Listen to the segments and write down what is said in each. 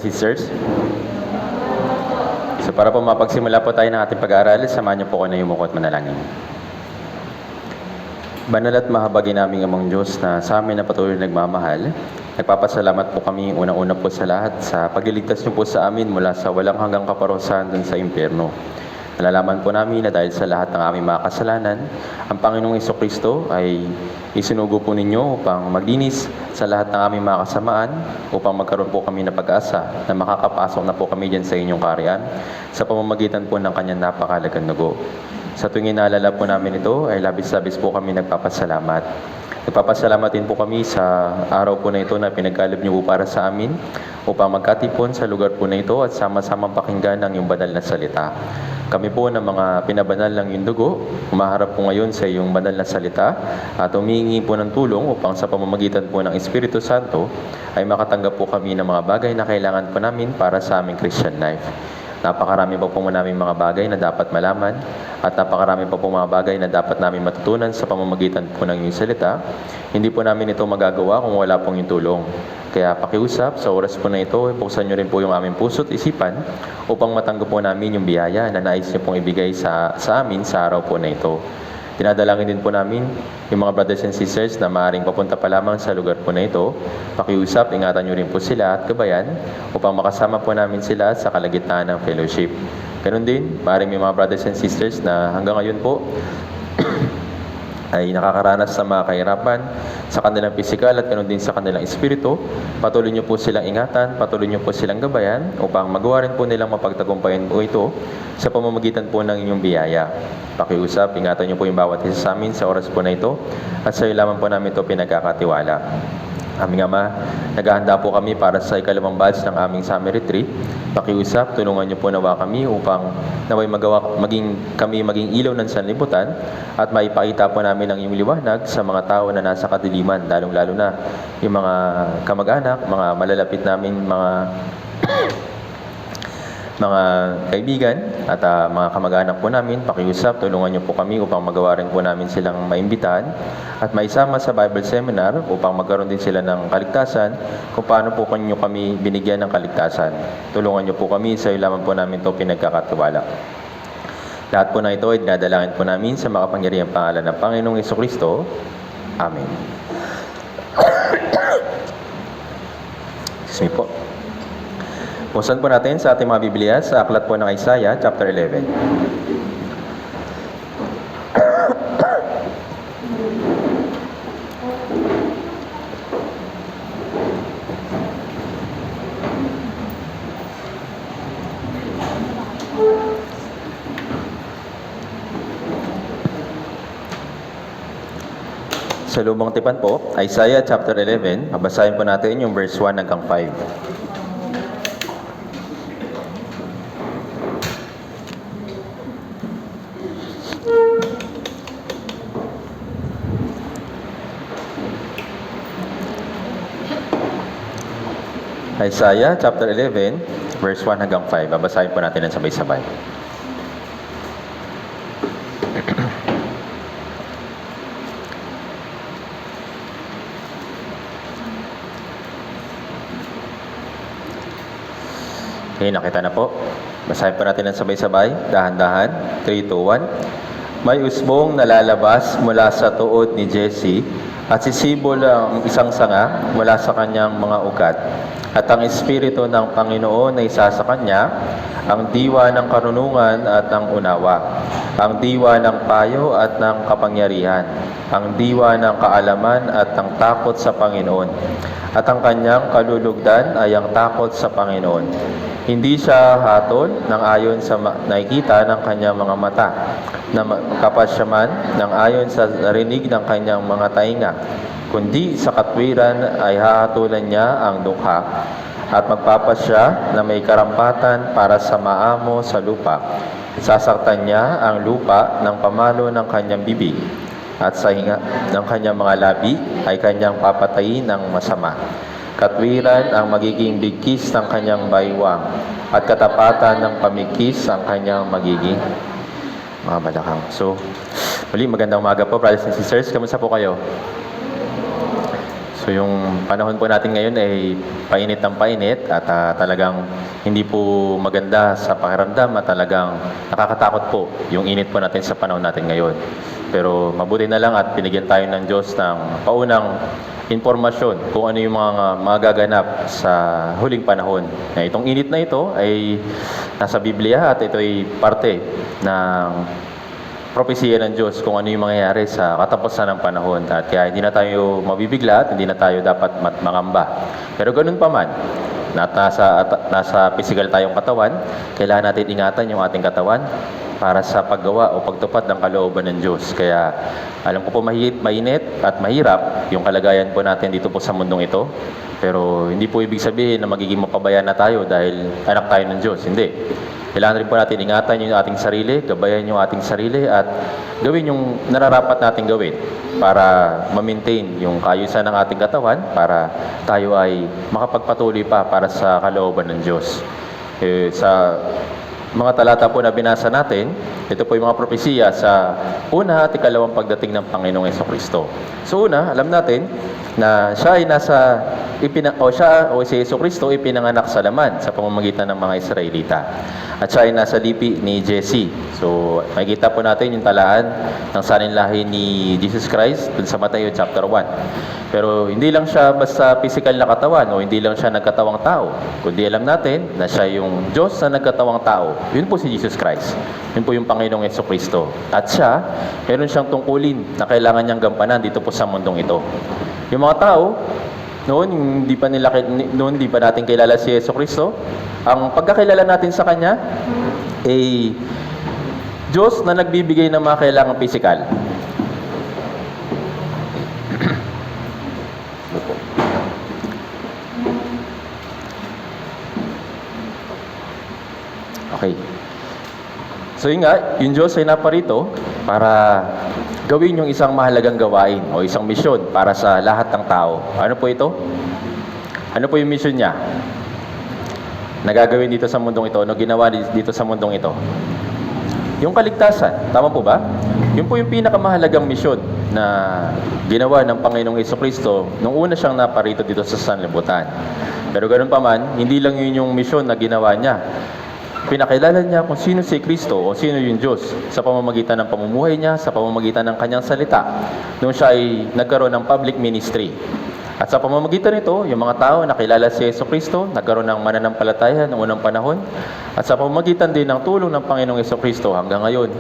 Sisters. So para po mapagsimula po tayo ng ating pag-aaral, samahan niyo po ko na yumuko at manalangin. Banal at mahabagin naming Amang Diyos na sa amin na patuloy nagmamahal, nagpapasalamat po kami unang-una po sa lahat sa pagliligtas niyo po sa amin mula sa walang hanggang kaparusahan dun sa impyerno. Nalalaman po namin na dahil sa lahat ng aming mga kasalanan, ang Panginoong Jesucristo ay isinugo po ninyo upang maglinis sa lahat ng aming mga kasamaan, upang magkaroon po kami ng pag-asa na makakapasok na po kami dyan sa inyong kaharian sa pamamagitan po ng kanyang napakahalagang dugo. Sa tuwing inaalala po namin ito, ay labis-labis po kami nagpapasalamat. Nagpapasalamat din po kami sa araw po na ito na pinagkaloob niyo po para sa amin upang magkatipon sa lugar po na ito at sama-samang pakinggan ang iyong banal na salita. Kami po ng mga pinabanal ng iyong dugo, umaharap po ngayon sa iyong banal na salita at humihingi po ng tulong upang sa pamamagitan po ng Espiritu Santo ay makatanggap po kami ng mga bagay na kailangan po namin para sa aming Christian life. Napakarami pa po namin mga bagay na dapat malaman at napakarami pa po mga bagay na dapat namin matutunan sa pamamagitan po ng iyong salita. Hindi po namin ito magagawa kung wala pong iyong tulong. Kaya pakiusap, sa oras po na ito, buksan niyo rin po yung aming puso't isipan upang matanggap po namin yung biyaya na nais niyo pong ibigay sa amin sa araw po na ito. Dinadalangin din po namin yung mga brothers and sisters na maaaring papunta pa lamang sa lugar po na ito. Pakiusap, ingatan niyo rin po sila at gabayan upang makasama po namin sila sa kalagitnaan ng fellowship. Ganun din, maaaring may mga brothers and sisters na hanggang ngayon po ay nakakaranas sa mga kahirapan sa kanilang pisikal at ganoon din sa kanilang espiritu. Patuloy niyo po silang ingatan, patuloy niyo po silang gabayan upang magawa rin po nilang mapagtagumpayan po ito sa pamamagitan po ng inyong biyaya. Pakiusap, ingatan niyo po yung bawat isa sa amin sa oras po na ito at sa iyo lamang po namin ito pinagkakatiwala. Aming Ama, naghahanda po kami para sa ikalawang batch ng aming summer retreat. Pakiusap, tulungan niyo po nawa kami upang naway maging ilaw ng sanlibutan at maipakita po namin ang iyong liwanag sa mga tao na nasa kadiliman, lalong-lalo na yung mga kamag-anak, mga malalapit namin, mga kaibigan at mga kamag-anak po namin. Pakiusap, tulungan niyo po kami upang magawa rin po namin silang maimbitahan at maisama sa Bible Seminar upang magkaroon din sila ng kaligtasan kung paano po kami binigyan ng kaligtasan. Tulungan niyo po kami, sa iyo lamang po namin ito pinagkakatiwala. Lahat po na ito ay dinadalangin po namin sa makapangyarihang pangalan ng Panginoong Jesucristo. Amen. Excuse me po. Buksan po natin sa ating mga Biblia sa aklat po ng Isaiah, chapter 11. Sa lumang tipan po, Isaiah chapter 11, babasahin po natin yung verse 1 hanggang 5. Isaiah chapter 11, verse 1 hanggang 5. Babasahin po natin ng sabay-sabay. Okay, nakita na po. Basahin po natin ng sabay-sabay. Dahan-dahan. 3, 2, 1. May usbong nalalabas mula sa tuod ni Jesse at sisibol ang isang sanga mula sa kanyang mga ugat. At ang Espiritu ng Panginoon na isa sa kanya, ang diwa ng karunungan at ng unawa, ang diwa ng payo at ng kapangyarihan, ang diwa ng kaalaman at ng takot sa Panginoon. At ang kanyang kalulugdan ay ang takot sa Panginoon. Hindi siya hatol ng ayon sa nakikita ng kanyang mga mata, na kapasyaman ng ayon sa rinig ng kanyang mga tainga, kundi sa katwiran ay hahatulan niya ang dukha at magpapasya na may karampatan para sa maamo sa lupa. Sasaktan niya ang lupa ng pamalo ng kanyang bibig at sa hinga ng kanyang mga labi ay kanyang papatayin ng masama. Katwiran ang magiging bigkis ng kanyang baywang at katapatan ng pamikis ang kanyang magiging mga balakang. So, muli magandang umaga po, brothers and sisters. Kamusta po kayo? So yung panahon po natin ngayon ay painit ng painit at talagang hindi po maganda sa pakiramdam at talagang nakakatakot po yung init po natin sa panahon natin ngayon. Pero mabuti na lang at binigyan tayo ng Diyos ng paunang impormasyon kung ano yung mga magaganap sa huling panahon. Na itong init na ito ay nasa Biblia at ito ay parte ng propesiya ng Diyos kung ano yung mangyayari sa katapusan ng panahon. At kaya hindi na tayo mabibigla at hindi na tayo dapat mangamba. Pero ganun pa man, nasa physical tayong katawan, kailangan natin ingatan yung ating katawan para sa paggawa o pagtupad ng kalooban ng Diyos. Kaya alam ko po mainit at mahirap yung kalagayan po natin dito po sa mundong ito. Pero hindi po ibig sabihin na magiging mapabayaan na tayo dahil anak tayo ng Diyos. Hindi. Kailangan rin po natin ingatan yung ating sarili, gabayan yung ating sarili at gawin yung nararapat nating gawin para ma-maintain yung kaayusan ng ating katawan para tayo ay makapagpatuloy pa para sa kalooban ng Diyos. Sa mga talata po na binasa natin, ito po yung mga propesiya sa una at ikalawang pagdating ng Panginoong Jesucristo. So una, alam natin na siya ay si Jesucristo ipinanganak sa laman sa pamamagitan ng mga Israelita. At siya ay nasa lipi ni Jesse. So, makikita po natin yung talaan ng saninlahi ni Jesus Christ dun sa Mateo chapter 1. Pero hindi lang siya basta physical na katawan o hindi lang siya nagkatawang tao. Kundi alam natin na siya yung Diyos na nagkatawang tao. Yun po si Jesus Christ. Yun po yung Panginoong Jesucristo. At siya, meron siyang tungkulin na kailangan niyang gampanan dito po sa mundong ito. Yung mga tao, noon hindi pa natin kilala si Jesucristo. Ang pagkakilala natin sa Kanya ay Diyos na nagbibigay ng mga kailangang pisikal. Okay. So yun nga, yung Diyos ay naparito para gawin yung isang mahalagang gawain o isang misyon para sa lahat ng tao. Ano po ito? Ano po yung mission niya? Nagagawin dito sa mundong ito, ginawa dito sa mundong ito? Yung kaligtasan, tama po ba? Yun po yung pinakamahalagang misyon na ginawa ng Panginoong Jesucristo nung una siyang naparito dito sa sanlibutan. Pero ganun pa man, hindi lang yun yung misyon na ginawa niya. Pinakilala niya kung sino si Kristo o sino yung Diyos sa pamamagitan ng pamumuhay niya, sa pamamagitan ng kanyang salita. Nung siya ay nagkaroon ng public ministry. At sa pamamagitan nito, yung mga tao nakilala si Jesucristo, nagkaroon ng mananampalataya noong unang panahon. At sa pamamagitan din ng tulong ng Panginoong Jesucristo hanggang ngayon,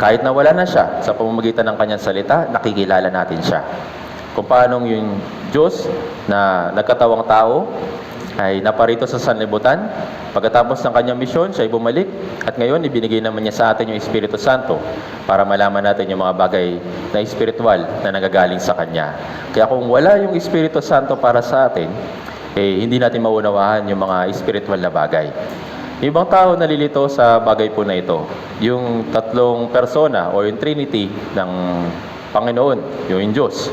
kahit na wala na siya, sa pamamagitan ng kanyang salita, nakikilala natin siya. Kung paano yung Diyos na nagkatawang tao ay naparito sa sanlibutan. Pagkatapos ng kanyang misyon, siya ay bumalik. At ngayon, ibinigay naman niya sa atin yung Espiritu Santo para malaman natin yung mga bagay na espiritual na nagagaling sa Kanya. Kaya kung wala yung Espiritu Santo para sa atin, hindi natin maunawaan yung mga espiritual na bagay. Yung ibang tao nalilito sa bagay po na ito. Yung tatlong persona o yung Trinity ng Panginoon, yung Diyos.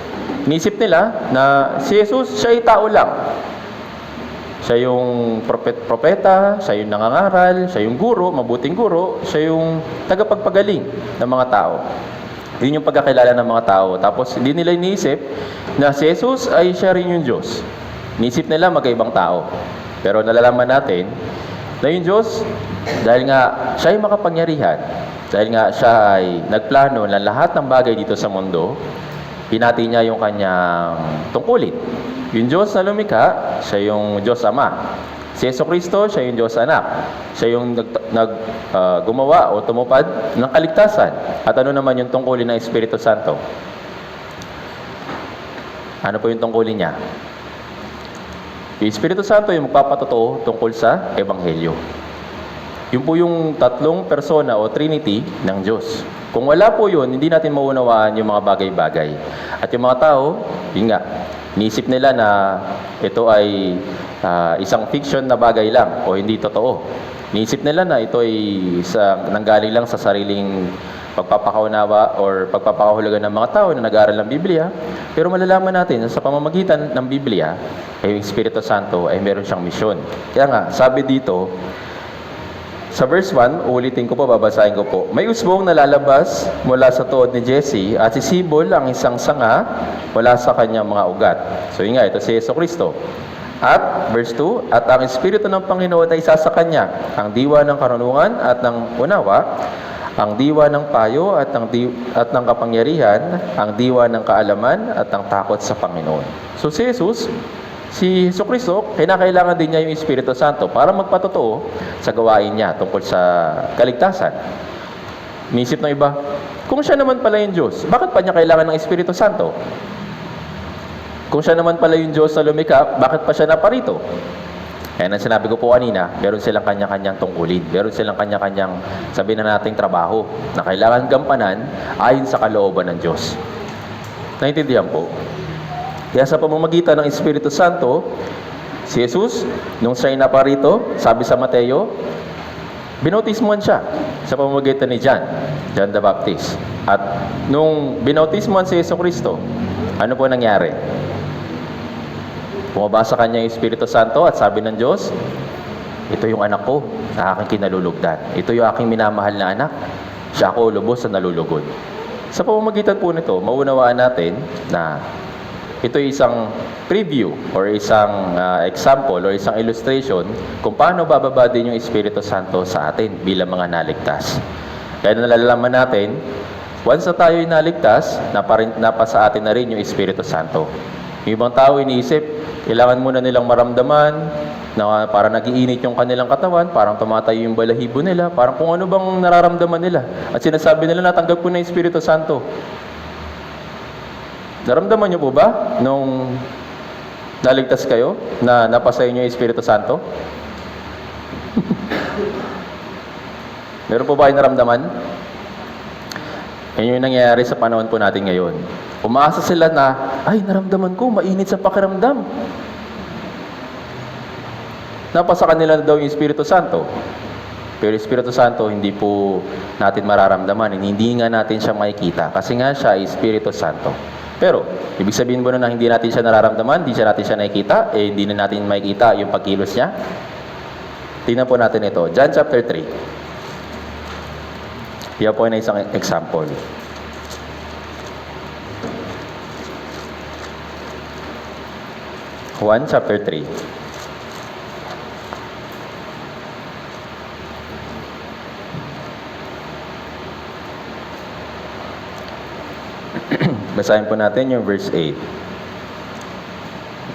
Inisip nila na si Jesus, siya ay tao lang. Siya yung propeta, siya yung nangangaral, siya yung guro, mabuting guro, siya yung tagapagpagaling ng mga tao. Yun yung pagkakilala ng mga tao. Tapos hindi nila iniisip na si Jesus ay siya rin yung Diyos. Iniisip nila magkaibang tao. Pero nalalaman natin na yung Diyos, dahil nga siya ay makapangyarihan, dahil nga siya ay nagplano na lahat ng bagay dito sa mundo, hinati niya yung kanyang tungkulin. Yung Diyos na lumikha, siya yung Diyos Ama. Si Jesucristo, siya yung Diyos Anak. Siya yung gumawa o tumupad ng kaligtasan. At ano naman yung tungkulin ng Espiritu Santo? Ano po yung tungkulin niya? Yung Espiritu Santo yung magpapatotoo tungkol sa Ebanghelyo. Yun po yung tatlong persona o Trinity ng Diyos. Kung wala po yun, hindi natin maunawaan yung mga bagay-bagay. At yung mga tao, yun nga, iniisip nila na ito ay isang fiction na bagay lang o hindi totoo. Iniisip nila na ito ay nanggaling lang sa sariling pagpapakaunawa or pagpapakahulugan ng mga tao na nag-aaral ng Biblia. Pero malalaman natin na sa pamamagitan ng Biblia, ay yung Espiritu Santo ay meron siyang misyon. Kaya nga, sabi dito, Sa verse 1, ulitin ko po, babasahin ko po. May usbong na lalabas mula sa tuod ni Jesse at sisibol ang isang sanga mula sa kanyang mga ugat. So yun nga, ito si Jesucristo. At, verse 2, at ang Espiritu ng Panginoon ay isa sa kanya, ang diwa ng karunungan at ng unawa, ang diwa ng payo at ng kapangyarihan, ang diwa ng kaalaman at ng takot sa Panginoon. So si Jesucristo, kinakailangan din niya yung Espiritu Santo para magpatotoo sa gawain niya tungkol sa kaligtasan. Inisip ng iba, kung siya naman pala yung Diyos, bakit pa niya kailangan ng Espiritu Santo? Kung siya naman pala yung Diyos na lumikha, bakit pa siya naparito? Kaya nang sinabi ko po kanina, meron silang kanya-kanyang tungkulin. Meron silang kanya-kanyang, sabihin na nating trabaho, na kailangan gampanan ayon sa kalooban ng Diyos. Naintindihan po? Kaya sa pamamagitan ng Espiritu Santo, si Jesus, nung siya'y naparito, sabi sa Mateo, binautismuhan siya sa pamamagitan ni John the Baptist. At nung binautismuhan si Jesucristo, ano po nangyari? Bumabasa kanya yung Espiritu Santo at sabi ng Diyos, ito yung anak ko na aking kinalulugdan. Ito yung aking minamahal na anak. Siya ako lubos na nalulugod. Sa pamamagitan po nito, maunawaan natin na ito ay isang preview or isang example or isang illustration kung paano bababa din yung Espiritu Santo sa atin bilang mga naligtas. Kaya nalalaman natin, once na tayo ay naligtas, napasa atin na rin yung Espiritu Santo. Yung ibang tao iniisip, kailangan muna nilang maramdaman na parang nag-iinit yung kanilang katawan, parang tumatayo yung balahibo nila, parang kung ano bang nararamdaman nila. At sinasabi nila, natanggap ko na yung Espiritu Santo. Naramdaman niyo po ba nung naligtas kayo na napasa inyo yung Espiritu Santo? Meron po ba kayong naramdaman? Yan yung nangyayari sa panahon po natin ngayon. Umaasa sila na, ay, naramdaman ko, mainit sa pakiramdam. Napasa kanila daw yung Espiritu Santo. Pero Espiritu Santo, hindi po natin mararamdaman. Hindi nga natin siya makikita. Kasi nga siya ay Espiritu Santo. Pero, ibig sabihin mo na hindi natin siya nararamdaman, hindi natin siya nakikita, hindi na natin makikita yung pagkilos niya? Tingnan po natin ito. John chapter 3. Yan po na isang example. Juan chapter 3. Basahin po natin yung verse 8.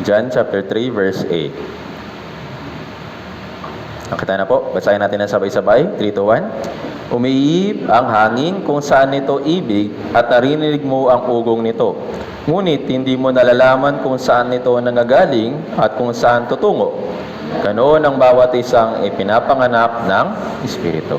John chapter 3 verse 8. Nakita na po. Basahin natin na sabay-sabay. 3, 2, 1. Umiihip ang hangin kung saan nito ibig at narinig mo ang ugong nito. Ngunit hindi mo nalalaman kung saan nito nangagaling at kung saan tutungo. Ganoon ang bawat isang ipinapanganak ng Espiritu.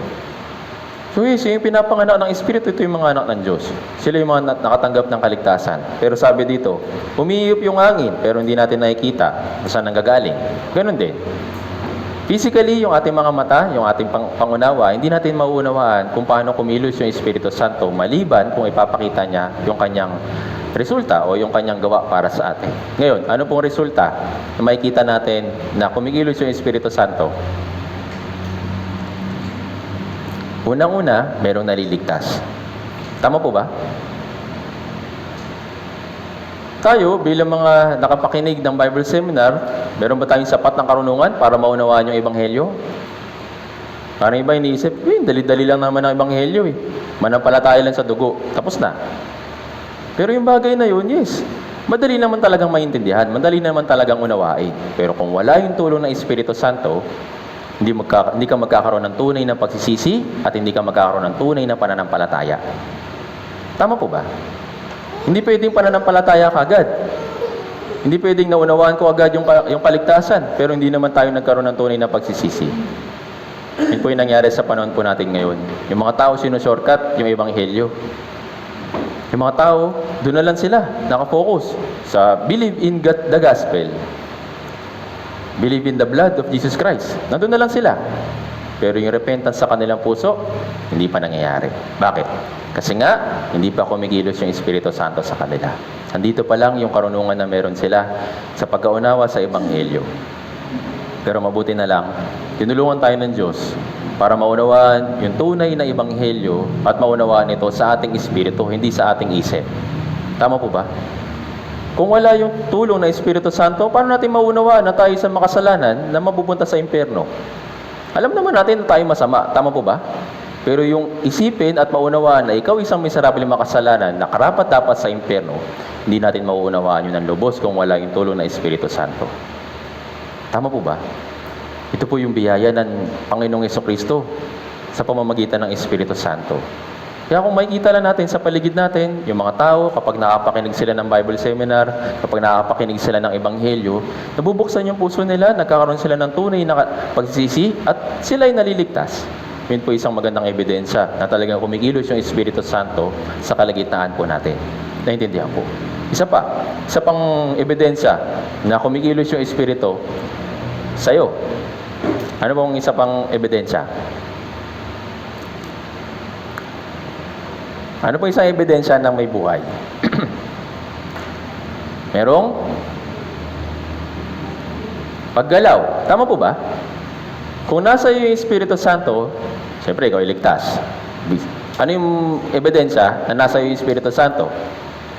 So yung pinapanganak ng Espiritu, ito yung mga anak ng Diyos. Sila yung mga nakatanggap ng kaligtasan. Pero sabi dito, umiihip yung hangin, pero hindi natin nakikita kung saan nanggagaling. Ganon din. Physically, yung ating mga mata, yung ating pangunawa, hindi natin mauunawaan kung paano kumilos yung Espiritu Santo maliban kung ipapakita niya yung kanyang resulta o yung kanyang gawa para sa atin. Ngayon, ano pong resulta na makikita natin na kumikilos yung Espiritu Santo? Unang-una, merong naliligtas. Tama po ba? Tayo, bilang mga nakapakinig ng Bible Seminar, meron ba tayong sapat ng karunungan para maunawaan yung Ebanghelyo? Parang iba iniisip, dali-dali lang naman ang Ebanghelyo eh. Manampalataya lang sa dugo. Tapos na. Pero yung bagay na yun, yes. Madali naman talagang maintindihan. Madali naman talagang unawain. Pero kung wala yung tulong ng Espiritu Santo, hindi ka magkakaroon ng tunay na pagsisisi at hindi ka magkakaroon ng tunay na pananampalataya. Tama po ba? Hindi pwedeng pananampalataya kagad. Hindi pwedeng naunawaan ko agad yung kaligtasan, pero hindi naman tayo nagkaroon ng tunay na pagsisisi. Yun po yung nangyari sa panahon po natin ngayon. Yung mga tao sinushortcut yung Ebanghelyo. Yung mga tao, doon na lang sila, nakafocus sa believe in God, the gospel. Believe in the blood of Jesus Christ. Nandun na lang sila. Pero yung repentance sa kanilang puso, hindi pa nangyayari. Bakit? Kasi nga, hindi pa kumikilos yung Espiritu Santo sa kanila. Andito pa lang yung karunungan na meron sila sa pagkaunawa sa Ebanghelyo. Pero mabuti na lang, tinulungan tayo ng Diyos para maunawaan yung tunay na ebanghelyo at maunawaan ito sa ating espiritu, hindi sa ating isip. Tama po ba? Kung wala yung tulong ng Espiritu Santo, paano natin maunawaan na tayo sa makasalanan na mapupunta sa impyerno? Alam naman natin na tayo masama. Tama po ba? Pero yung isipin at maunawaan na ikaw isang miserable makasalanan na karapat-dapat sa impyerno, hindi natin mauunawaan yun ng lubos kung wala yung tulong ng Espiritu Santo. Tama po ba? Ito po yung biyaya ng Panginoong Jesucristo sa pamamagitan ng Espiritu Santo. Kaya kung makikita lang natin sa paligid natin, yung mga tao, kapag nakapakinig sila ng Bible seminar, kapag nakapakinig sila ng Ebanghelyo, nabubuksan yung puso nila, nagkakaroon sila ng tunay na pagsisisi, at sila ay naliligtas. Yun po isang magandang ebidensya na talagang kumikilos yung Espiritu Santo sa kalagitnaan po natin. Naintindihan po. Isa pang ebidensya na kumikilos yung Espiritu sa'yo. Ano pong isa pang ebidensya? Ano po isang ebidensya ng may buhay? Merong paggalaw. Tama po ba? Kung nasa iyo yung Espiritu Santo, siyempre ikaw ay ligtas. Ano yung ebidensya na nasa iyo yung Espiritu Santo?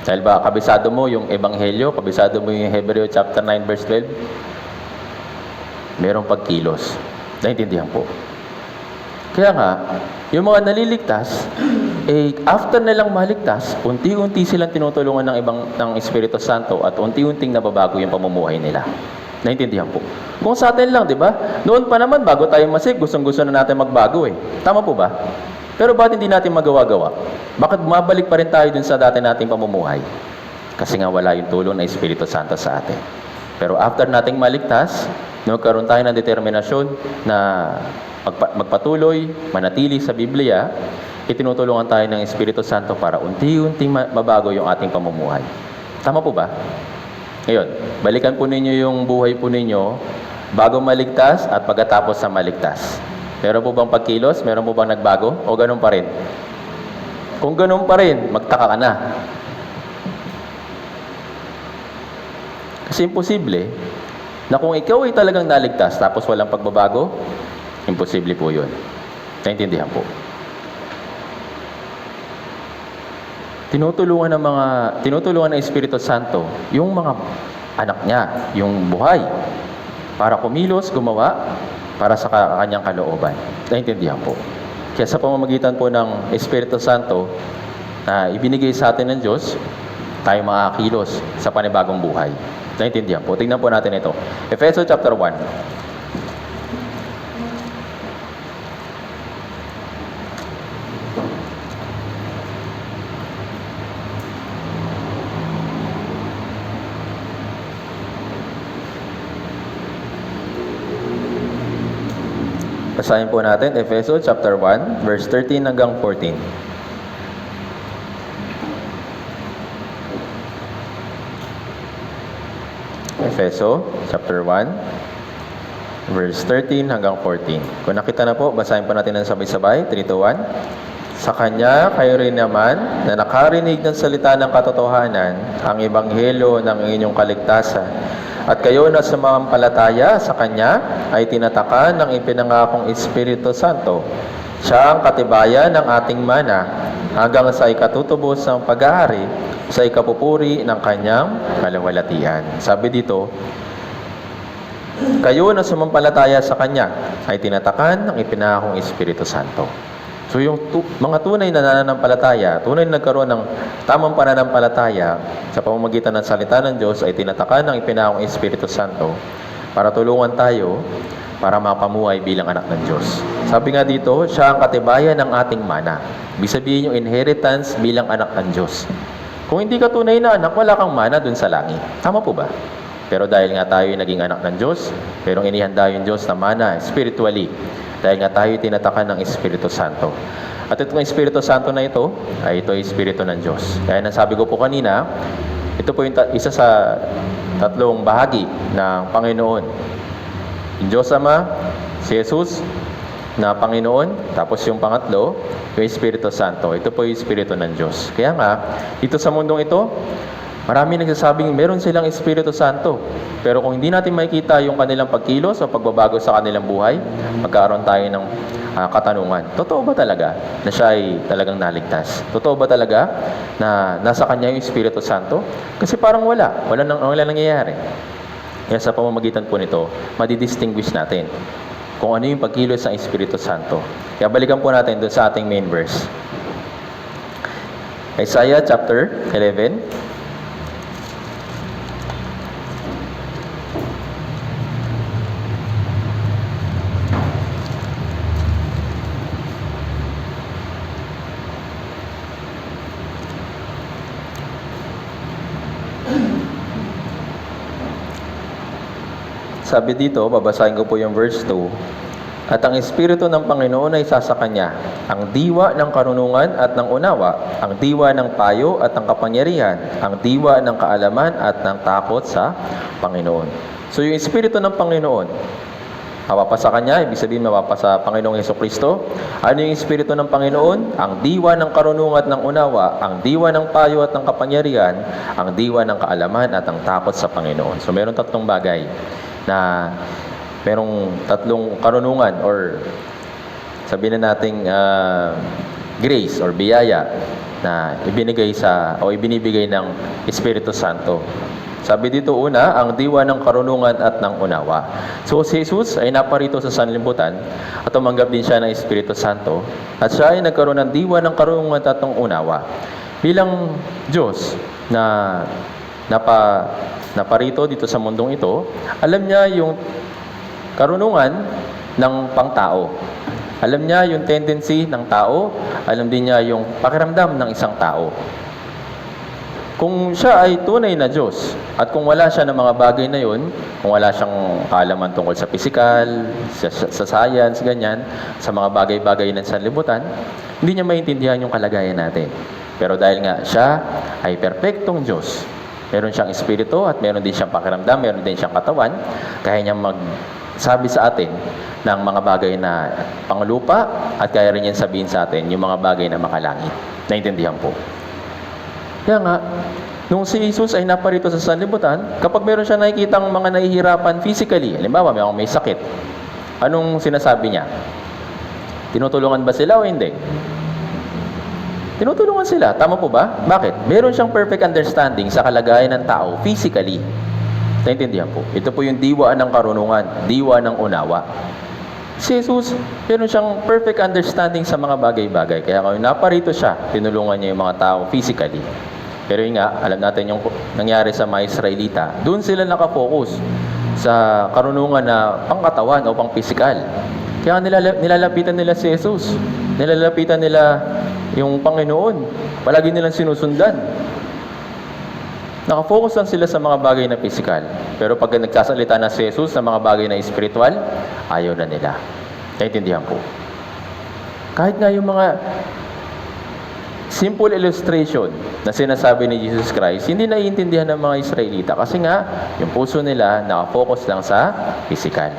Dahil ba kabisado mo yung Ebanghelyo, kabisado mo yung Hebreo chapter 9 verse 12? Merong pagkilos. Naintindihan po. Kaya nga, yung mga naliligtas, after nilang maligtas, unti-unti silang tinutulungan ng Espiritu Santo at unti-unting nababago yung pamumuhay nila. Naintindihan po. Kung sa atin lang, di ba? Noon pa naman, bago tayo masig, gustong-gusto na natin magbago eh. Tama po ba? Pero bakit hindi natin magawa-gawa? Bakit bumabalik pa rin tayo dun sa dati nating pamumuhay? Kasi nga wala yung tulong ng Espiritu Santo sa atin. Pero after nating maligtas, nagkaroon tayo ng determinasyon na magpatuloy, manatili sa Biblia, itinutulungan tayo ng Espiritu Santo para unti-unting mabago yung ating pamumuhay. Tama po ba? Ngayon, balikan po ninyo yung buhay po ninyo bago maligtas at pagkatapos sa maligtas. Meron po bang pagkilos? Meron po bang nagbago? O ganun pa rin? Kung ganun pa rin, magtaka ka na. Kasi imposible na kung ikaw ay talagang naligtas tapos walang pagbabago, imposible po yun. Naintindihan po. Tinutulungan ng Espiritu Santo yung mga anak niya, yung buhay, para kumilos, gumawa, para sa kanyang kalooban. Naintindihan po. Kaya sa pamamagitan po ng Espiritu Santo na ibinigay sa atin ng Diyos, tayo makakilos sa panibagong buhay. Naintindihan po. Tingnan po natin ito. Efeso chapter 1. Basahin po natin, Efeso chapter 1, verse 13 hanggang 14. Efeso chapter 1, verse 13 hanggang 14. Kung nakita na po, basahin po natin ng sabay-sabay, 3, 2, 1. Sa Kanya, kayo rin naman, na nakarinig ng salita ng katotohanan, ang ebanghelyo ng inyong kaligtasan, at kayo na sumampalataya sa Kanya ay tinatakan ng ipinangakong Espiritu Santo. Siya ang katibayan ng ating mana hanggang sa ikatutubos ng pag-aari sa ikapupuri ng Kanyang kalawalatian. Sabi dito, kayo na sumampalataya sa Kanya ay tinatakan ng ipinangakong Espiritu Santo. So yung mga tunay na nananampalataya, tunay na nagkaroon ng tamang pananampalataya sa pamamagitan ng salita ng Diyos ay tinatakan ng ipinangakong Espiritu Santo para tulungan tayo para mapamuhay bilang anak ng Diyos. Sabi nga dito, siya ang katibayan ng ating mana. Ibig sabihin yung inheritance bilang anak ng Diyos. Kung hindi ka tunay na anak, wala kang mana dun sa langit. Tama po ba? Pero dahil nga tayo naging anak ng Diyos, pero inihanda yung Diyos na mana spiritually. Dahil nga tayo tinatakan ng Espiritu Santo. At itong Espiritu Santo na ito, ay ito ay Espiritu ng Diyos. Kaya nasabi ko po kanina, ito po yung isa sa tatlong bahagi ng Panginoon. Yung Diyos Ama, si Jesus na Panginoon, tapos yung pangatlo, yung Espiritu Santo. Ito po yung Espiritu ng Diyos. Kaya nga, dito sa mundong ito, Marami nagsasabing meron silang Espiritu Santo. Pero kung hindi natin makikita yung kanilang pagkilos o pagbabago sa kanilang buhay, magkaroon tayo ng katanungan. Totoo ba talaga na siya ay talagang naligtas? Totoo ba talaga na nasa kanya yung Espiritu Santo? Kasi parang wala nangyayari. Kaya sa pamamagitan po nito, madidistinguish natin kung ano yung pagkilos ng Espiritu Santo. Kaya balikan po natin doon sa ating main verse. Isaiah chapter 11. Sabi dito, babasahin ko po yung verse 2. At ang Espiritu ng Panginoon ay sasa kanya, ang diwa ng karunungan at ng unawa, ang diwa ng payo at ng kapangyarihan, ang diwa ng kaalaman at ng takot sa Panginoon. So yung Espiritu ng Panginoon, mapapasa kanya, ibig sabihin mapapasa Panginoong Hesukristo. Ano yung Espiritu ng Panginoon? Ang diwa ng karunungan at ng unawa, ang diwa ng payo at ng kapangyarihan, ang diwa ng kaalaman at ang takot sa Panginoon. So meron tatlong bagay na merong tatlong karunungan or sabihin na nating grace or biyaya na ibinibigay ng Espiritu Santo. Sabi dito una, ang diwa ng karunungan at ng unawa. So si Jesus ay naparito sa sanlibutan at tumanggap din siya ng Espiritu Santo at siya ay nagkaroon ng diwa ng karunungan at ng unawa. Bilang Diyos na naparito dito sa mundong ito, alam niya yung karunungan ng pangtao. Alam niya yung tendency ng tao, alam din niya yung pakiramdam ng isang tao. Kung siya ay tunay na Diyos, at kung wala siya ng mga bagay na yun, kung wala siyang kaalaman tungkol sa physical, sa science, ganyan, sa mga bagay-bagay ng sanlibutan, hindi niya maintindihan yung kalagayan natin. Pero dahil nga siya ay perpektong Diyos, meron siyang espiritu at meron din siyang pakiramdam, meron din siyang katawan, kaya niya magsabi sa atin ng mga bagay na panglupa at kaya rin niya sabihin sa atin yung mga bagay na makalangit. Naintindihan po. Kaya nga, nung si Jesus ay naparito sa sanlibutan, kapag meron siya nakikitang mga nahihirapan physically, halimbawa may sakit, anong sinasabi niya? Tinutulungan ba sila o hindi? Tinutulungan sila. Tama po ba? Bakit? Meron siyang perfect understanding sa kalagayan ng tao physically. Naintindihan po. Ito po yung diwa ng karunungan, diwa ng unawa. Si Jesus, meron siyang perfect understanding sa mga bagay-bagay. Kaya ngayon naparito siya, tinulungan niya yung mga tao physically. Pero yun nga, alam natin yung nangyari sa mga Israelita. Doon sila nakafocus sa karunungan na pangkatawan o pang-physical. Kaya nilalapitan nila si Jesus. Nilalapitan nila yung Panginoon. Palagi nilang sinusundan. Nakafocus lang sila sa mga bagay na physical. Pero pag nagsasalita na si Jesus sa mga bagay na spiritual, ayaw na nila. Naintindihan po. Kahit nga yung mga simple illustration na sinasabi ni Jesus Christ, hindi naiintindihan ng mga Israelita. Kasi nga, yung puso nila nakafocus lang sa physical.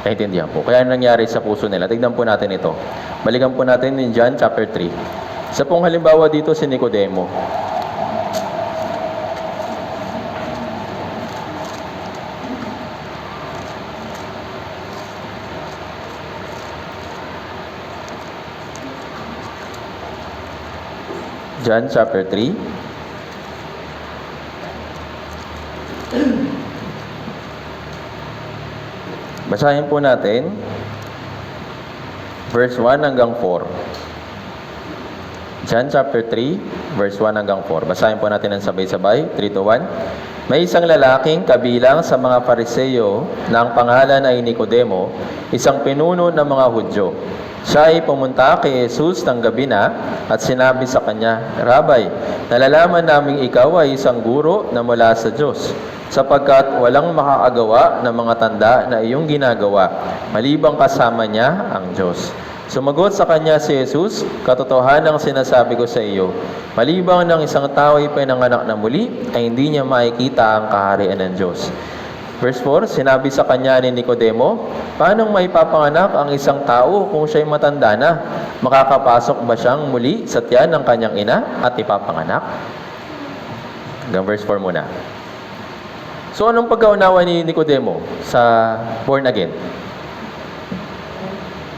Naintindihan po. Kaya nangyari sa puso nila. Tignan po natin ito. Balikan po natin in John chapter 3. Isa pong halimbawa dito si Nicodemo. John chapter 3. Basahin po natin verse 1 hanggang 4. John chapter 3, verse 1 hanggang 4. Basahin po natin ng sabay-sabay. 3 to 1. May isang lalaking kabilang sa mga Pariseo na ang pangalan ay Nicodemo, isang pinuno ng mga Hudyo. Siya ay pumunta kay Jesus ng gabi na at sinabi sa kanya, Rabay, nalalaman naming ikaw ay isang guro na mula sa Diyos, sapagkat walang makakagawa ng mga tanda na iyong ginagawa, malibang kasama niya ang Diyos. Sumagot sa kanya si Jesus, katotohanan ang sinasabi ko sa iyo, malibang ng isang tao ay pinanganak na muli, ay hindi niya makikita ang kaharian ng Diyos. Verse 4, sinabi sa kanya ni Nicodemo, paano may papanganak ang isang tao kung siya'y matanda na? Makakapasok ba siyang muli sa tiyan ng kanyang ina at ipapanganak? Hanggang verse 4 muna. So, anong pagkaunawa ni Nicodemo sa born again?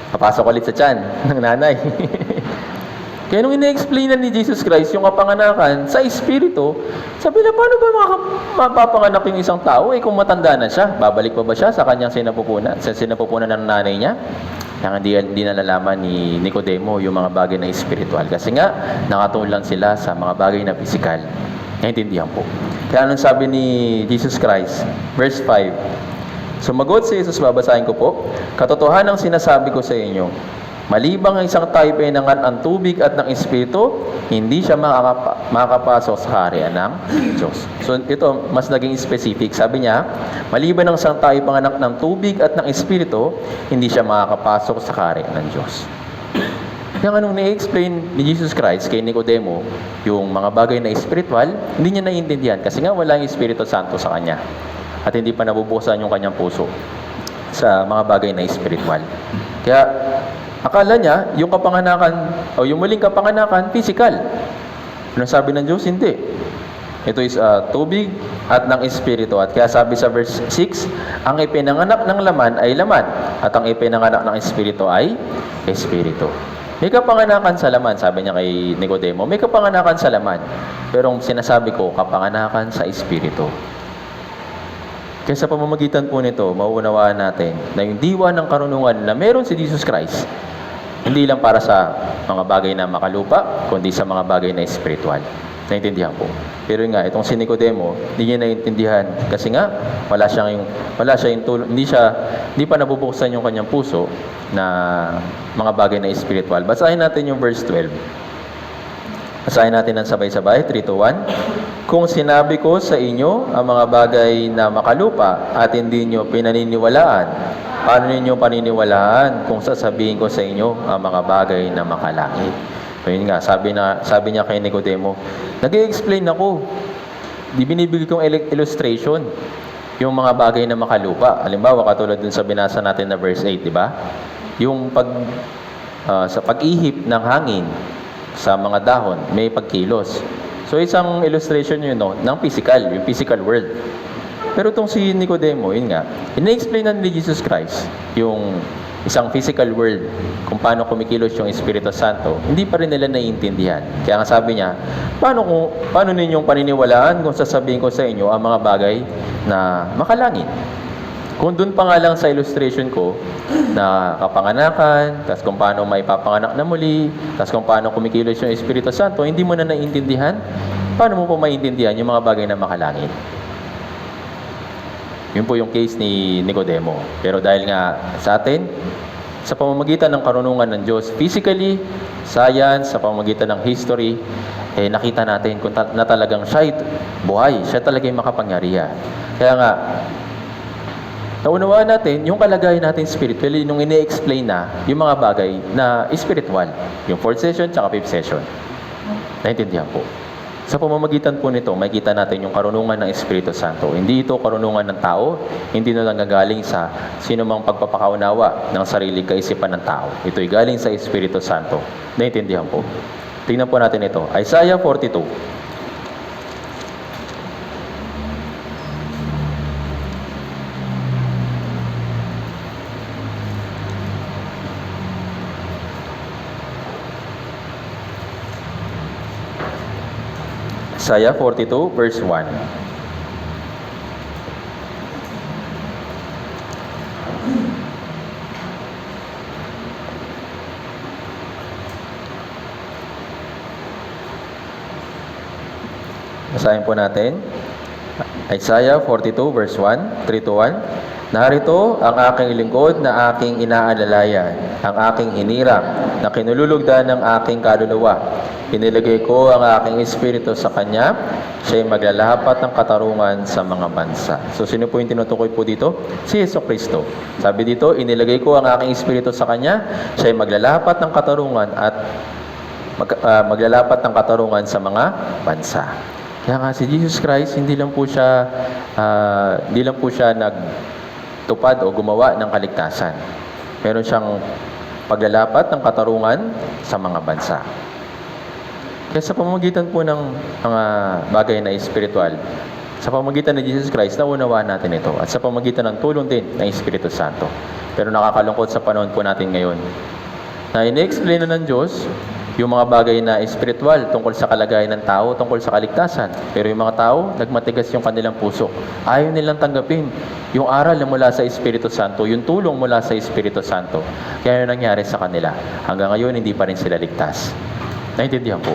Papasok ulit sa tiyan ng nanay. Kaya nung ina-explain ni Jesus Christ yung kapanganakan sa Espiritu, sabi na, paano ba mapapanganak yung isang tao? Kung matanda na siya, babalik pa ba siya sa kanyang sinapupunan? Sa sinapupunan ng nanay niya? Kaya hindi nalalaman ni Nicodemo yung mga bagay na espiritual. Kasi nga, nakatuon lang sila sa mga bagay na pisikal. Naintindihan po. Kaya anong sabi ni Jesus Christ? Verse 5. Sumagot si Jesus, babasahin ko po, katotohanan ang sinasabi ko sa inyo, malibang ang isang tayo pinanganak ng tubig at ng Espiritu, hindi siya makakapasok sa kaharian ng Diyos. So ito, mas naging specific. Sabi niya, maliban ang isang tayo panganak ng tubig at ng Espiritu, hindi siya makakapasok sa kaharian ng Diyos. Kaya anong ni-explain ni Jesus Christ kay Nicodemo, yung mga bagay na espiritual, hindi niya naiintindihan kasi nga wala yung Espiritu Santo sa kanya. At hindi pa nabubuksan yung kanyang puso sa mga bagay na espiritual. Kaya akala niya, yung kapanganakan, o yung muling kapanganakan, physical. Anong sabi ng Diyos? Hindi. Ito is tubig at ng Espiritu. At kaya sabi sa verse 6, ang ipinanganak ng laman ay laman, at ang ipinanganak ng Espiritu ay Espiritu. May kapanganakan sa laman, sabi niya kay Nicodemo, may kapanganakan sa laman. Pero ang sinasabi ko, kapanganakan sa Espiritu. Kaya sa pamamagitan po nito, mauunawaan natin na yung diwa ng karunungan na meron si Jesus Christ, hindi lang para sa mga bagay na makalupa, kundi sa mga bagay na espiritual. Naintindihan po. Pero nga, itong si Nicodemo, hindi niya naintindihan kasi nga, hindi pa nabubuksan yung kanyang puso na mga bagay na espiritual. Basahin natin yung verse 12. Basahin natin ng sabay-sabay, 3-1. Kung sinabi ko sa inyo ang mga bagay na makalupa at hindi nyo pinaniniwalaan, paano ninyo paniniwalaan kung sasabihin ko sa inyo ang mga bagay na makalangit? So yun nga, sabi niya kay Nicodemo, nag-i-explain ako. Di binibigay kong illustration yung mga bagay na makalupa. Halimbawa, katulad dun sa binasa natin na verse 8, di ba? Yung sa pag-ihip ng hangin sa mga dahon, may pagkilos. So isang illustration yun, no, ng physical, yung physical world. Pero itong si Nicodemo, yun nga, ina-explain na ni Jesus Christ yung isang physical world, kung paano kumikilos yung Espiritu Santo, hindi pa rin nila naiintindihan. Kaya nga sabi niya, paano ninyong paniniwalaan kung sasabihin ko sa inyo ang mga bagay na makalangit? Kung dun pa nga lang sa illustration ko, na kapanganakan, tas kung paano may papanganak na muli, tas kung paano kumikilos yung Espiritu Santo, hindi mo na naiintindihan, paano mo po maiintindihan yung mga bagay na makalangit? Yun po yung case ni Nicodemo. Pero dahil nga sa atin, sa pamamagitan ng karunungan ng Diyos, physically, science, sa pamamagitan ng history, nakita natin kung na talagang siya buhay, siya talaga yung makapangyarihan. Kaya nga, naunawaan natin yung kalagayan natin spiritually nung ine-explain na yung mga bagay na spiritual. Yung 4th session tsaka 5th session. Naintindihan po. Sa pamamagitan po nito, makikita natin yung karunungan ng Espiritu Santo. Hindi ito karunungan ng tao, hindi ito nanggagaling sa sinumang pagpapakaunawa ng sariling kaisipan ng tao. Ito ay galing sa Espiritu Santo. Naintindihan po. Tingnan po natin ito. Isaiah 42. Isaiah 42 verse 1. Basahin po natin. Isaiah 42 verse 1, 3-1. Narito ang aking lingkod na aking inaalalayan, ang aking hinirang, na kinululugdan ng aking kaluluwa. Inilagay ko ang aking espiritu sa kanya, siya'y maglalapat ng katarungan sa mga bansa. So, sino po yung tinutukoy po dito? Si Jesucristo. Sabi dito, inilagay ko ang aking espiritu sa kanya, siya'y maglalapat ng katarungan at maglalapat ng katarungan sa mga bansa. Kaya nga si Jesus Christ, hindi lang po siya nagtupad o gumawa ng kaligtasan. Meron siyang paglalapat ng katarungan sa mga bansa. Kaya sa pamamagitan po ng mga bagay na espiritual, sa pamamagitan ni Jesus Christ, naunawaan natin ito. At sa pamamagitan ng tulong din ng Espiritu Santo. Pero nakakalungkot sa panahon po natin ngayon, na in-explain na ng Diyos yung mga bagay na espiritual tungkol sa kalagayan ng tao, tungkol sa kaligtasan. Pero yung mga tao, nagmatigas yung kanilang puso. Ayaw nilang tanggapin yung aral na mula sa Espiritu Santo, yung tulong mula sa Espiritu Santo. Kaya yung nangyari sa kanila. Hanggang ngayon, hindi pa rin sila ligtas. Naintindihan po.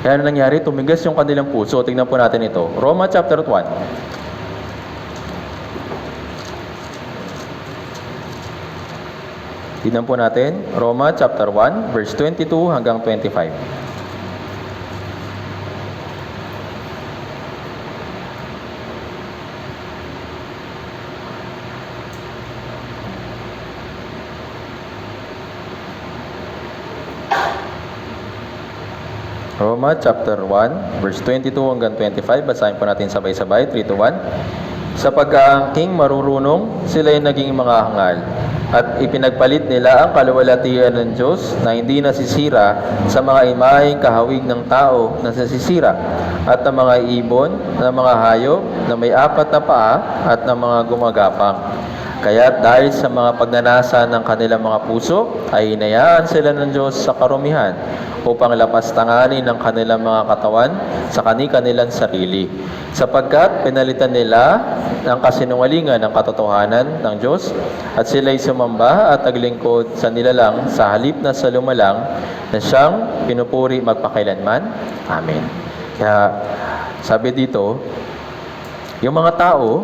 Kaya ano nangyari? Tumigas yung kanilang puso. Tingnan po natin ito. Roma chapter 1. Tingnan po natin. Roma chapter 1, verse 22 hanggang 25. Roma chapter 1, verse 22 hanggang 25. Basahin po natin sabay-sabay. 3 to 1. Sa pagkaangking marurunong, sila'y naging mga hangal. At ipinagpalit nila ang kaluwalhatian ng Diyos na hindi nasisira sa mga imaheng kahawig ng tao na nasisira at ng mga ibon, ng mga hayop na may 4 na paa at ng mga gumagapang. Kaya dahil sa mga pagnanasa ng kanilang mga puso, ay hinayaan sila ng Diyos sa karumihan upang lapastanganin ng kanilang mga katawan sa kanilang sarili. Sapagkat pinalitan nila ang kasinungalingan ng katotohanan ng Diyos at sila'y sumamba at naglingkod sa nilalang sa halip na sa lumalang na siyang pinupuri magpakailanman. Amen. Kaya sabi dito, yung mga tao,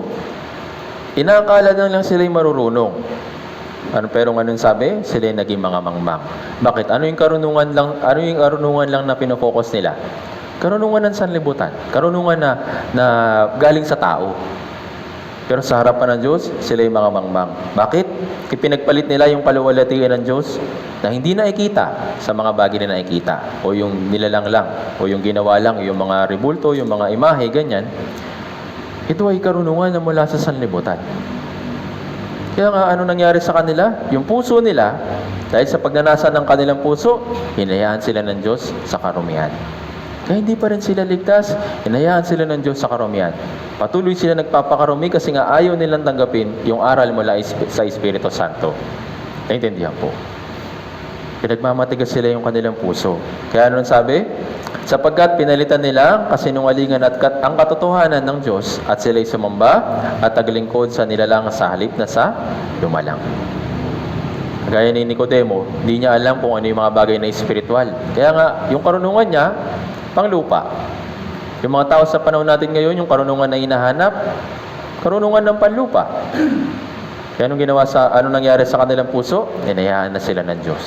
inaakala na lang sila'y marurunong. Pero anong sabi? Sila'y naging mga mangmang. Bakit? Ano yung karunungan lang na pinofocus nila? Karunungan ng sanlibutan. Karunungan na galing sa tao. Pero sa harapan ng Diyos, sila'y mga mangmang. Bakit? Ipinagpalit nila yung kaluwalhatian ng Diyos na hindi nakikita sa mga bagay na nakikita. O yung nilalang lang. O yung ginawa lang. Yung mga rebulto, yung mga imahe, ganyan. Ito ay karunungan na mula sa sanlibutan. Kaya nga, ano nangyari sa kanila? Yung puso nila, dahil sa pagnanasa ng kanilang puso, hinayaan sila ng Diyos sa karumihan. Kaya hindi pa rin sila ligtas, hinayaan sila ng Diyos sa karumihan. Patuloy sila nagpapakarumi kasi nga ayaw nilang tanggapin yung aral mula sa Espiritu Santo. Naintindihan po. Pinagmamatigas sila yung kanilang puso. Kaya ano sabi? Sapagkat pinalitan nila ang kasinungalingan at ang katotohanan ng Diyos at sila'y sumamba at naglingkod sa nilalang sa halip na sa lumalang. Gaya ni Nicodemo, hindi niya alam kung ano yung mga bagay na espiritual. Kaya nga, yung karunungan niya, panglupa. Yung mga tao sa panahon natin ngayon, yung karunungan na hinahanap, karunungan ng panlupa. Kaya anong nangyari sa kanilang puso? Hinayaan na sila ng Diyos.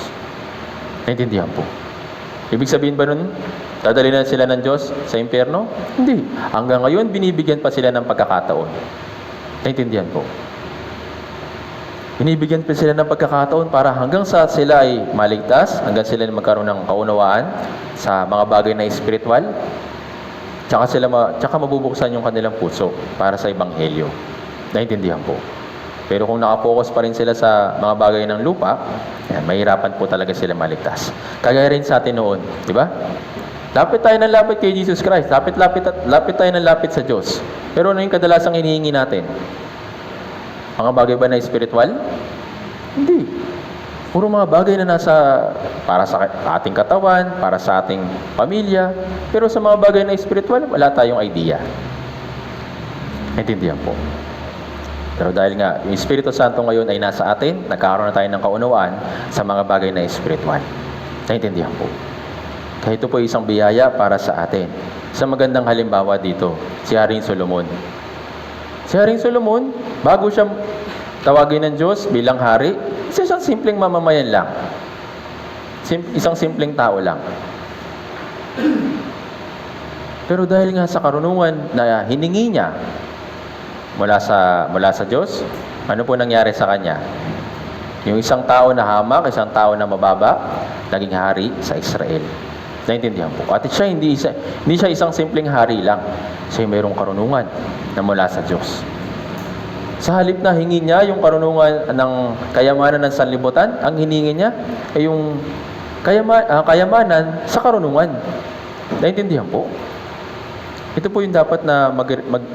Naintindihan po. Ibig sabihin ba nun, dadali na sila ng Diyos sa impyerno? Hindi. Hanggang ngayon, binibigyan pa sila ng pagkakataon. Naintindihan po. Binibigyan pa sila ng pagkakataon para hanggang sa sila ay maligtas, hanggang sila ay magkaroon ng kaunawaan sa mga bagay na espiritual, tsaka mabubuksan yung kanilang puso para sa Ebanghelyo. Naintindihan po. Pero kung nakapokus pa rin sila sa mga bagay ng lupa, mahirapan po talaga sila maligtas. Kagaya rin sa atin noon, di ba? Lapit tayo ng lapit kay Jesus Christ. Lapit tayo ng lapit sa Diyos. Pero ano yung kadalasang hinihingi natin? Mga bagay ba na espiritual? Hindi. Puro mga bagay na para sa ating katawan, para sa ating pamilya. Pero sa mga bagay na espiritual, wala tayong idea. Naintindihan po. Pero dahil nga, yung Espiritu Santo ngayon ay nasa atin, nagkakaroon na tayo ng kaunawaan sa mga bagay na espiritual. Naintindihan po. Kaya ito po isang biyaya para sa atin. Sa magandang halimbawa dito, si Haring Solomon. Si Haring Solomon, bago siya tawagin ng Diyos bilang hari, isang simpleng mamamayan lang. Isang simpleng tao lang. Pero dahil nga sa karunungan na hiningi niya mula sa Diyos, ano po nangyari sa kanya? Yung isang tao na hamak, isang tao na mababa, naging hari sa Israel. Naintindihan po. At siya hindi siya isang simpleng hari lang. Siya mayroong karunungan na mula sa Diyos. Sa halip na hingi niya yung karunungan ng kayamanan ng sanlibutan, ang hiningi niya ay yung kayamanan sa karunungan. Naintindihan po? Ito po yung dapat na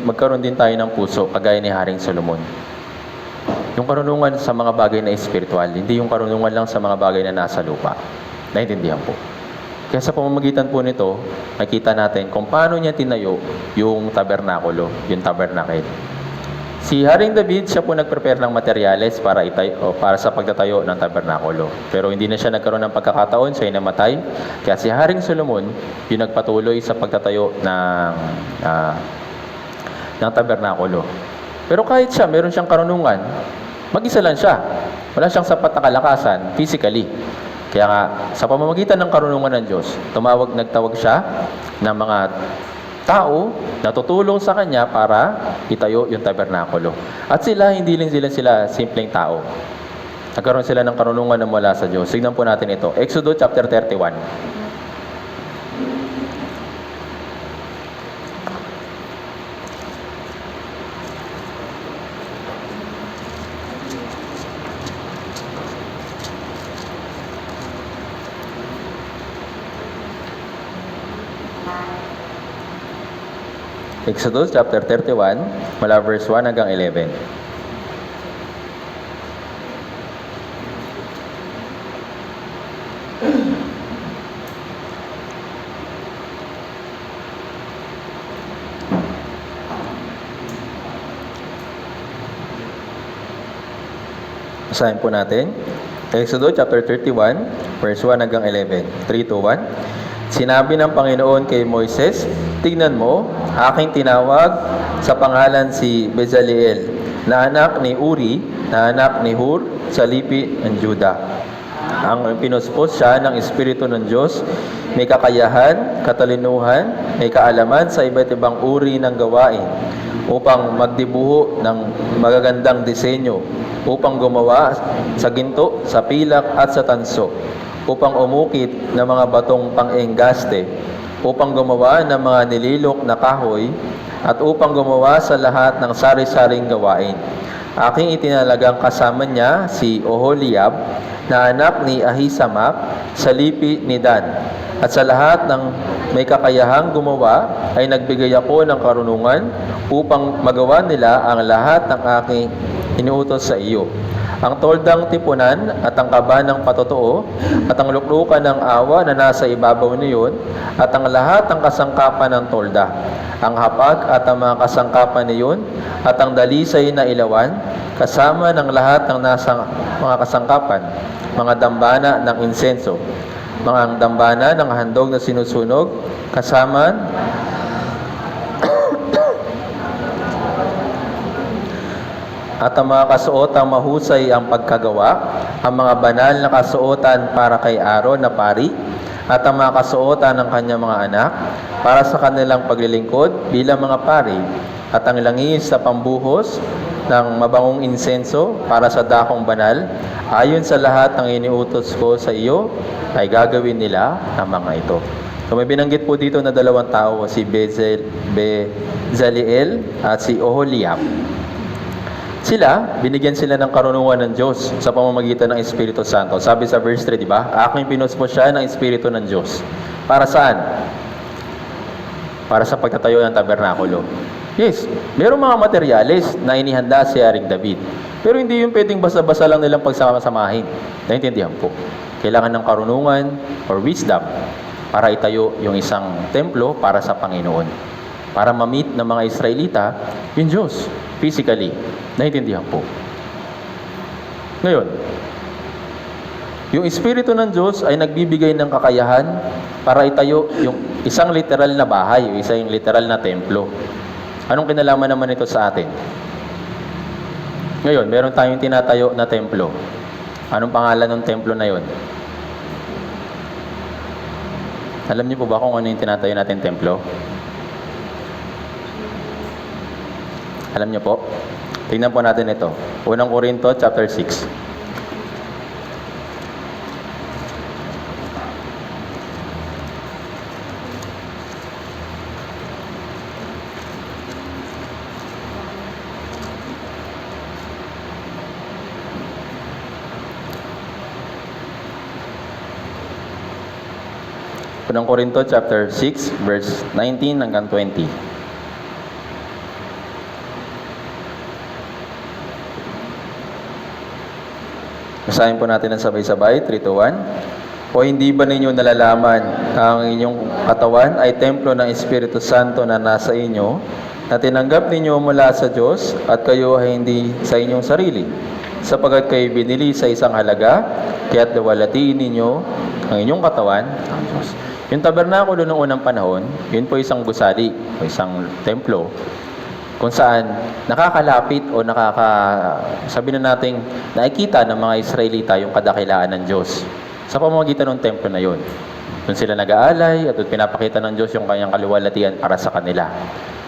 magkaroon din tayo ng puso, kagaya ni Haring Solomon. Yung karunungan sa mga bagay na espiritual, hindi yung karunungan lang sa mga bagay na nasa lupa. Naintindihan po? Kaya sa pamamagitan po nito, makita natin kung paano niya tinayo yung tabernakulo, yung tabernacle. Si Haring David, siya po nag-prepare ng materyales para sa pagtatayo ng tabernakulo. Pero hindi na siya nagkaroon ng pagkakataon, siya ay namatay. Kaya si Haring Solomon, yung nagpatuloy sa pagtatayo ng tabernakulo. Pero kahit siya, meron siyang karunungan, mag-isa lang siya. Wala siyang sapat na kalakasan, physically. Kaya nga, sa pamamagitan ng karunungan ng Diyos, nagtawag siya ng mga tao na tutulong sa kanya para itayo yung tabernakulo. At hindi lang sila simpleng tao. Nagkaroon sila ng karunungan na mula sa Diyos. Tignan po natin ito. Exodus chapter 31. Exodus chapter 31, mula verse 1 hanggang 11. Basahin po natin. Exodus chapter 31, verse 1 hanggang 11. 3, 2, 1. Sinabi ng Panginoon kay Moises, "Tignan mo, aking tinawag sa pangalan si Bezaleel, na anak ni Uri, na anak ni Hur, sa lipi ng Juda. Ang pinuspos siya ng Espiritu ng Diyos, may kakayahan, katalinuhan, may kaalaman sa iba't ibang uri ng gawain, upang magdibuho ng magagandang disenyo, upang gumawa sa ginto, sa pilak at sa tanso, upang umukit ng mga batong pang-enggaste, upang gumawa ng mga nililok na kahoy, at upang gumawa sa lahat ng sari-saring gawain. Aking itinalagang kasama niya si Oholiab, na anak ni Ahisamak, sa lipi ni Dan. At sa lahat ng may kakayahang gumawa, ay nagbigay ako ng karunungan upang magawa nila ang lahat ng aking inuutos sa iyo. Ang toldang tipunan at ang kaba ng patotoo at ang luklukan ng awa na nasa ibabaw niyon at ang lahat ng kasangkapan ng tolda, ang hapag at ang mga kasangkapan niyon at ang dalisay na ilawan, kasama ng lahat ng nasa mga kasangkapan, mga dambana ng insenso, mga dambana ng handog na sinusunog, kasama at ang mga kasuotang mahusay ang pagkagawa, ang mga banal na kasuotan para kay Aaron na pari, at ang mga kasuotan ng kanyang mga anak, para sa kanilang paglilingkod bilang mga pari, at ang langis sa pambuhos ng mabangong insenso para sa dakong banal, ayon sa lahat ng iniutos ko sa iyo, ay gagawin nila ang mga ito. So may binanggit po dito na dalawang tao, si Bezaleel at si Oholiab. Binigyan sila ng karunungan ng Diyos sa pamamagitan ng Espiritu Santo. Sabi sa verse 3, di ba? Aking pinuspos siya ng Espiritu ng Diyos. Para saan? Para sa pagtatayo ng tabernakulo. Yes, mayroong mga materyales na inihanda si Haring David. Pero hindi yung pwedeng basa-basa lang nilang pagsama-samahin. Naintindihan po. Kailangan ng karunungan or wisdom para itayo yung isang templo para sa Panginoon. Para ma-meet ng mga Israelita yung Diyos physically. Naintindihan po. Ngayon, yung Espiritu ng Diyos ay nagbibigay ng kakayahan para itayo yung isang literal na bahay, o isang literal na templo. Anong kinalaman naman ito sa atin? Ngayon, meron tayong tinatayo na templo. Anong pangalan ng templo na yon? Alam niyo po ba kung ano yung tinatayo natin templo? Alam niyo po? Tingnan po natin ito. Unang Korinto, chapter 6. Unang Korinto chapter 6, verse 19 hanggang 20. Basahin po natin ang sabay-sabay, 3 to 1. O hindi ba ninyo nalalaman na ang inyong katawan ay templo ng Espiritu Santo na nasa inyo, na tinanggap ninyo mula sa Diyos at kayo ay hindi sa inyong sarili, sapagkat kayo binili sa isang halaga, kaya't luwalhatiin ninyo ang inyong katawan ng Diyos. Yung tabernakulo noong unang panahon, yun po isang gusali o isang templo kung saan nakakalapit o sabi na nating nakikita ng mga Israelita yung kadakilaan ng Diyos sa pamamagitan ng templo na yun. Doon sila nag-aalay at doon pinapakita ng Diyos yung kanyang kaluwalhatian para sa kanila.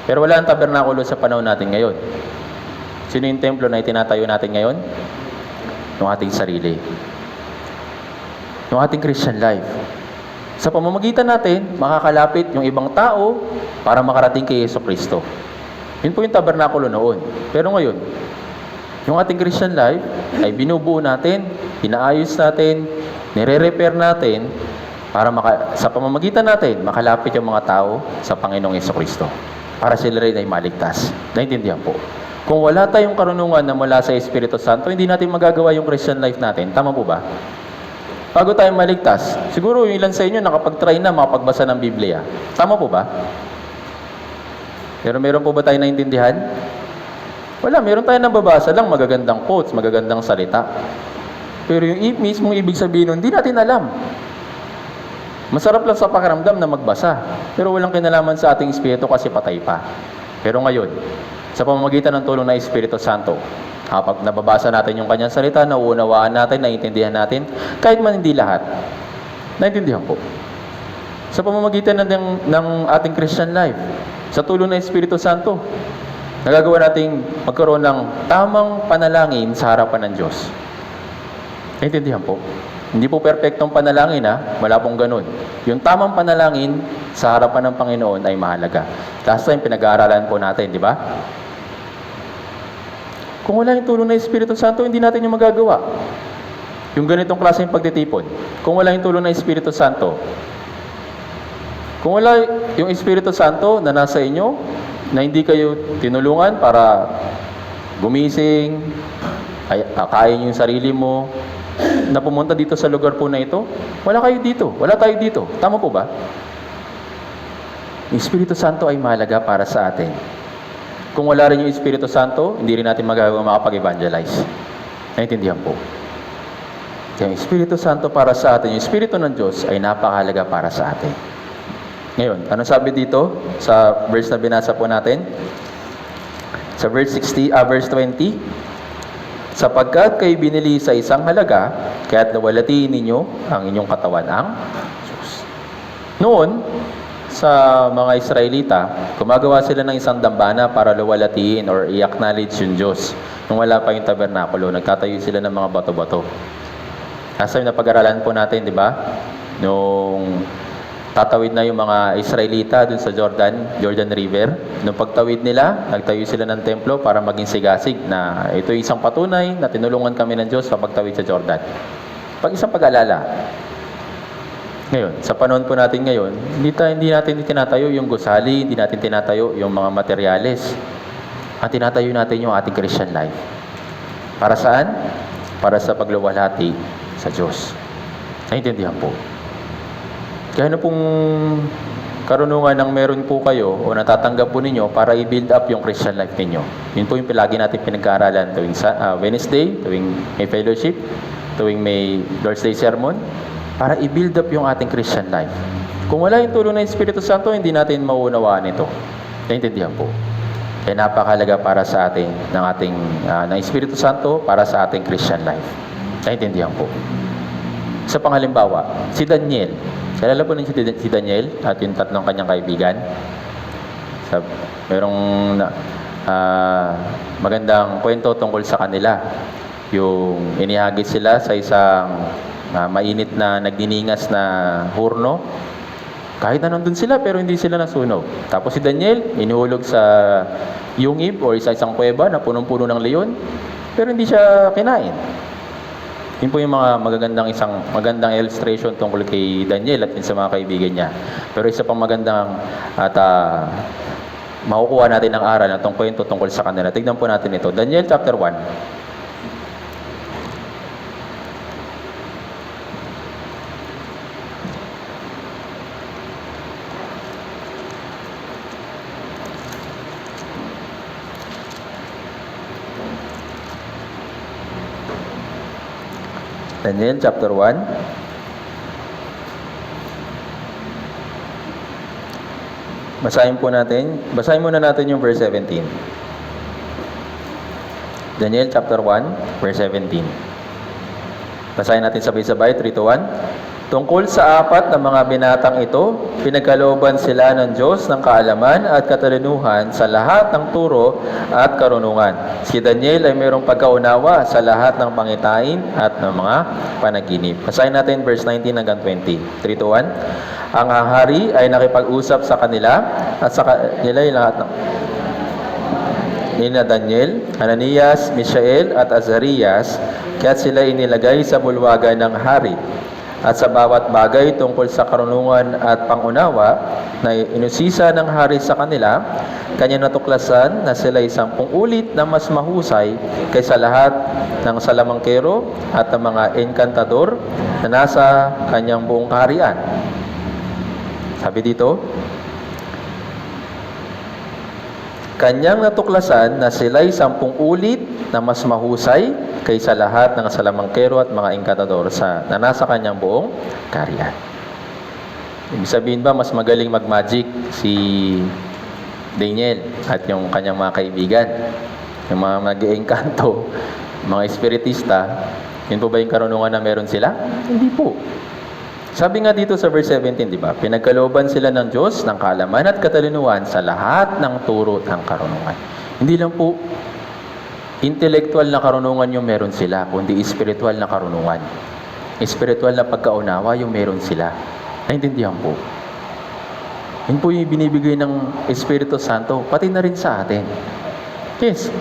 Pero wala ang tabernakulo sa panahon natin ngayon. Sino yung templo na itinatayo natin ngayon? Yung ating sarili. Yung ating Christian life. Sa pamamagitan natin, makakalapit yung ibang tao para makarating kay Yesu Kristo. Yun po yung tabernakulo noon. Pero ngayon, yung ating Christian life ay binubuo natin, inaayos natin, nire-repair natin para sa pamamagitan natin, makalapit yung mga tao sa Panginoong Yesu Kristo. Para sila rin ay maligtas. Naintindihan po. Kung wala tayong karunungan na mula sa Espiritu Santo, hindi natin magagawa yung Christian life natin. Tama po ba? Bago tayo maligtas, siguro yung ilan sa inyo nakapag-try na makapagbasa ng Biblia. Tama po ba? Pero meron po ba tayo naintindihan? Wala, meron tayo nababasa lang magagandang quotes, magagandang salita. Pero yung mismong ibig sabihin nun, hindi natin alam. Masarap lang sa pakiramdam na magbasa, pero walang kinalaman sa ating espiritu kasi patay pa. Pero ngayon, sa pamamagitan ng tulong ng Espiritu Santo, kapag nababasa natin yung kanyang salita, nauunawaan natin, naiintindihan natin, kahit man hindi lahat, naiintindihan po. Sa pamamagitan ng ating Christian life, sa tulong ng Espiritu Santo, nagagawa nating magkaroon ng tamang panalangin sa harapan ng Diyos. Naiintindihan po? Hindi po perfectong panalangin, wala pong ganun. Yung tamang panalangin sa harapan ng Panginoon ay mahalaga. Last time, pinag-aaralan po natin, di ba? Kung wala yung tulong ng Espiritu Santo, hindi natin yung magagawa. Yung ganitong klaseng pagtitipon. Kung wala yung tulong ng Espiritu Santo, kung wala yung Espiritu Santo na nasa inyo, na hindi kayo tinulungan para gumising, kain yung sarili mo, na pumunta dito sa lugar po na ito, wala kayo dito, wala tayo dito. Tama po ba? Yung Espiritu Santo ay mahalaga para sa atin. Kung wala rin yung Espiritu Santo, hindi rin natin magagawa makapag-evangelize. Naintindihan po. Kaya yung Espiritu Santo para sa atin, yung Espiritu ng Diyos ay napakahalaga para sa atin. Ngayon, ano sabi dito sa verse na binasa po natin? Sa verse 20, sapagkat kayo binili sa isang halaga, kaya't luwalhatiin ninyo ang inyong katawan ang Diyos. Noon, sa mga Israelita, gumagawa sila ng isang dambana para luwalhatiin or i-acknowledge yung Diyos. Nung wala pa yung tabernakulo, nagtatayo sila ng mga bato-bato. Kasi na pag-aralan po natin, di ba? Nung tatawid na yung mga Israelita dun sa Jordan River. Nung pagtawid nila, nagtayo sila ng templo para maging sigasig na ito isang patunay na tinulungan kami ng Diyos sa pagtawid sa Jordan. Isang pag-alala. Ngayon, sa panahon po natin ngayon, hindi natin tinatayo yung gusali, hindi natin tinatayo yung mga materyales. Ang tinatayo natin yung ating Christian life. Para saan? Para sa pagluwalhati sa Diyos. Naintindihan po. Kaya ano pong karunungan ng meron po kayo o natatanggap po ninyo para i-build up yung Christian life ninyo. Yun po yung palagi natin pinag-aaralan tuwing Wednesday, tuwing may fellowship, tuwing may Lord's Day sermon, para i-build up yung ating Christian life. Kung wala yung tulong ng Espiritu Santo, hindi natin mauunawaan ito. Naintindihan po. Kaya napakahalaga para sa atin ng Espiritu Santo para sa ating Christian life. Naintindihan po. Sa panghalimbawa, si Daniel. Kilala po ninyo si Daniel at yung tatlong kanyang kaibigan. Merong magandang kwento tungkol sa kanila. Yung inihagis sila sa isang mainit na nagdiningas na hurno. Kahit na nandun sila pero hindi sila nasunog. Tapos si Daniel, inuhulog sa yungib o sa isang kuweba na punong-puno ng leon pero hindi siya kinain. Yun po yung mga magandang illustration tungkol kay Daniel at yun sa mga kaibigan niya. Pero isa pang magandang at makukuha natin ng aral na kwento tungkol sa kanila. Tignan po natin ito. Daniel chapter 1. Daniel chapter 1. Basahin muna natin yung verse 17. Daniel chapter 1, verse 17. Basahin natin sabay-sabay, 3 to 1. Tungkol sa apat na mga binatang ito, pinagkalooban sila ng Diyos ng kaalaman at katalinuhan sa lahat ng turo at karunungan. Si Daniel ay mayroong pagkaunawa sa lahat ng pangitain at ng mga panaginip. Basahin natin verse 19 hanggang 20. 3 to 1. Ang hari ay nakipag-usap sa kanila at sa kanila ay lahat ng nina Daniel, Ananias, Mishael at Azarias, kaya't sila inilagay sa bulwagan ng hari. At sa bawat bagay tungkol sa karunungan at pangunawa na inusisa ng hari sa kanila, kanya natuklasan na sila 10 ulit na mas mahusay kaysa lahat ng salamangkero at ng mga enkantador na nasa kanyang buong kaharian. Sabi dito, kanyang natuklasan na sila'y 10 ulit na mas mahusay kaysa lahat ng salamangkero at mga enkantador na nasa kanyang buong kaharian. Ibig sabihin ba, mas magaling mag-magic si Daniel at yung kanyang mga kaibigan? Yung mga nag-eengkanto, mga espiritista, yun po ba yung karunungan na meron sila? Hindi po. Sabi nga dito sa verse 17, di ba? Pinagkalooban sila ng Diyos ng kaalaman at katalinuhan sa lahat ng turo ng karunungan. Hindi lang po intellectual na karunungan yung meron sila, kundi spiritual na karunungan. Spiritual na pagkaunawa yung meron sila. Naintindihan po. Yun po yung binibigay ng Espiritu Santo, pati na rin sa atin. Yes,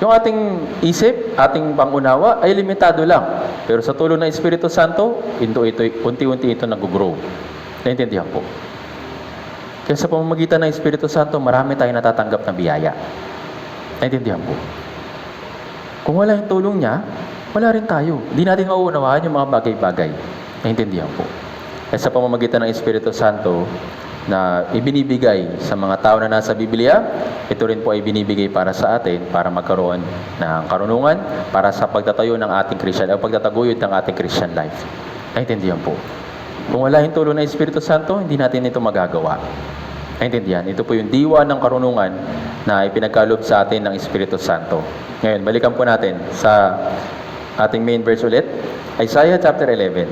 yung ating isip, ating pangunawa ay limitado lang. Pero sa tulong ng Espiritu Santo, unti-unti ito nag-grow. Naintindihan po. Kaya sa pamamagitan ng Espiritu Santo, marami tayong natatanggap na biyaya. Naintindihan po. Kung wala yung tulong niya, wala rin tayo. Hindi natin mauunawaan yung mga bagay-bagay. Naintindihan po. Kaya sa pamamagitan ng Espiritu Santo na ibinibigay sa mga tao na nasa Biblia, ito rin po ay binibigay para sa atin, para magkaroon ng karunungan, para sa pagtatayo ng ating Christian, o pagtataguyod ng ating Christian life. Naintindihan po. Kung wala yung tulong ng Espiritu Santo, hindi natin ito magagawa. Naintindihan? Ito po yung diwa ng karunungan na ipinagkaloob sa atin ng Espiritu Santo. Ngayon, balikan po natin sa ating main verse ulit. Isaiah chapter 11.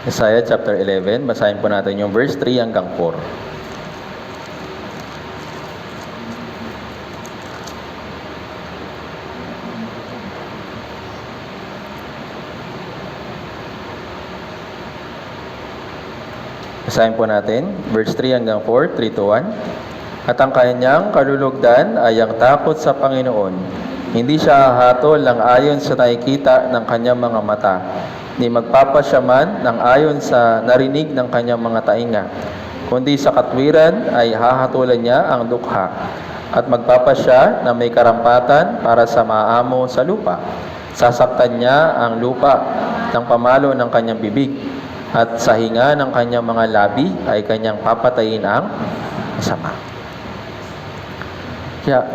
Isaiah chapter 11, basahin po natin yung verse 3 hanggang 4. Basahin po natin, verse 3 hanggang 4, 3 to 1. At ang kanyang kalulugdan ay ang takot sa Panginoon. Hindi siya hahatol ng ayon sa nakikita ng kanyang mga mata, ni magpapasya man ng ayon sa narinig ng kanyang mga tainga, kundi sa katwiran ay hahatulan niya ang dukha, at magpapasya na may karampatan para sa maamo sa lupa. Sasaktan niya ang lupa ng pamalo ng kanyang bibig, at sa hinga ng kanyang mga labi ay kanyang papatayin ang masama. Kaya,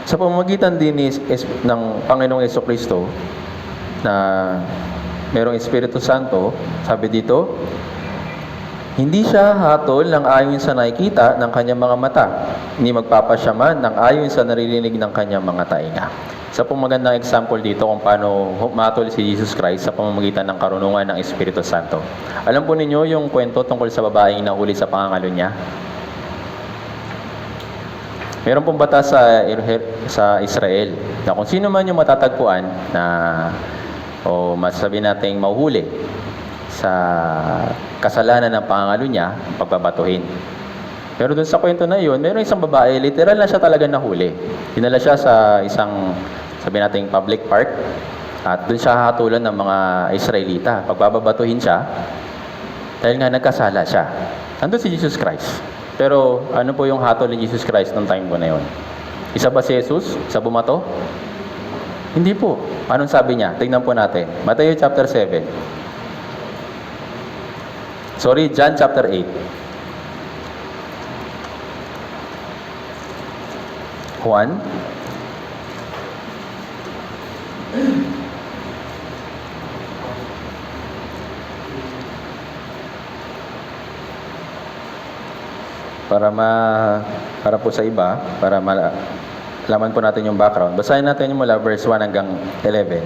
sa pamamagitan din ng Panginoong Jesucristo na merong Espiritu Santo, sabi dito, hindi siya hatol ng ayon sa nakikita ng kanyang mga mata, ni magpapasya man ng ayon sa naririnig ng kanyang mga tainga. Sa magandang example dito kung paano humatol si Jesus Christ sa pamamagitan ng karunungan ng Espiritu Santo. Alam po ninyo yung kwento tungkol sa babaeng nahuli sa pangangalo niya? Meron pong batas sa Israel na kung sino man yung matatagpuan na o masasabi nating mahuhuli sa kasalanan ng pangangalo niya, pagbabatuhin. Pero dun sa kwento na yun, mayroong isang babae, literal na siya talaga nahuli. Dinala siya sa isang, sabi nating public park, at dun siya hahatulan ng mga Israelita. Pagbabatuhin siya, dahil nga nagkasala siya. Nandun si Jesus Christ. Pero ano po yung hatol ni Jesus Christ nung time ko na yun? Isa ba si Jesus sa bumato? Hindi po. Anong sabi niya? Tingnan po natin. Matthew chapter 7. Sorry, John chapter 8. Juan para po sa iba, para malaman po natin yung background. Basahin natin yung mula verse 1 hanggang 11.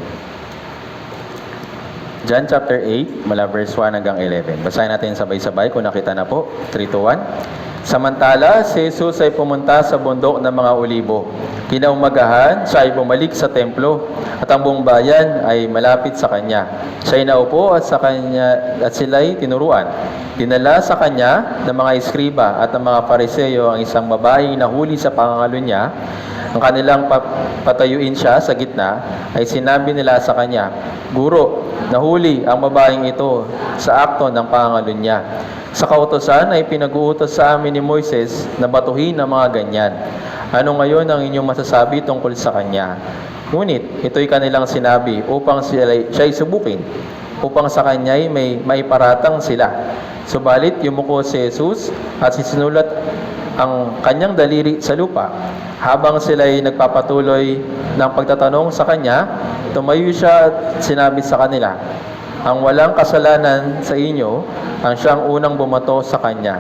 John chapter 8, mula verse 1 hanggang 11. Basahin natin sabay-sabay kung nakita na po. 3, 2, 1. Samantala, si Jesus ay pumunta sa bundok ng mga Olibo. Kinaumagahan, siya ay bumalik sa templo at ang buong bayan ay malapit sa kanya. Siya ay naupo at sila'y tinuruan. Dinala sa kanya ng mga iskriba at ng mga pariseyo ang isang babaeng nahuli sa pangangalo niya. Ang kanilang patayuin siya sa gitna ay sinabi nila sa kanya, "Guro, nahuli ang babaeng ito sa akto ng pangangalo niya. Sa kautosan ay pinag-uutos sa amin ni Moises na batuhin ang mga ganyan. Ano ngayon ang inyong masasabi tungkol sa kanya?" Ngunit ito'y kanilang sinabi upang siya'y subukin, upang sa kanya'y may maiparatang sila. Subalit yumuko si Jesus at sinulat ang kanyang daliri sa lupa. Habang sila'y nagpapatuloy ng pagtatanong sa kanya, tumayo siya at sinabi sa kanila, "Ang walang kasalanan sa inyo ang siyang unang bumato sa kanya."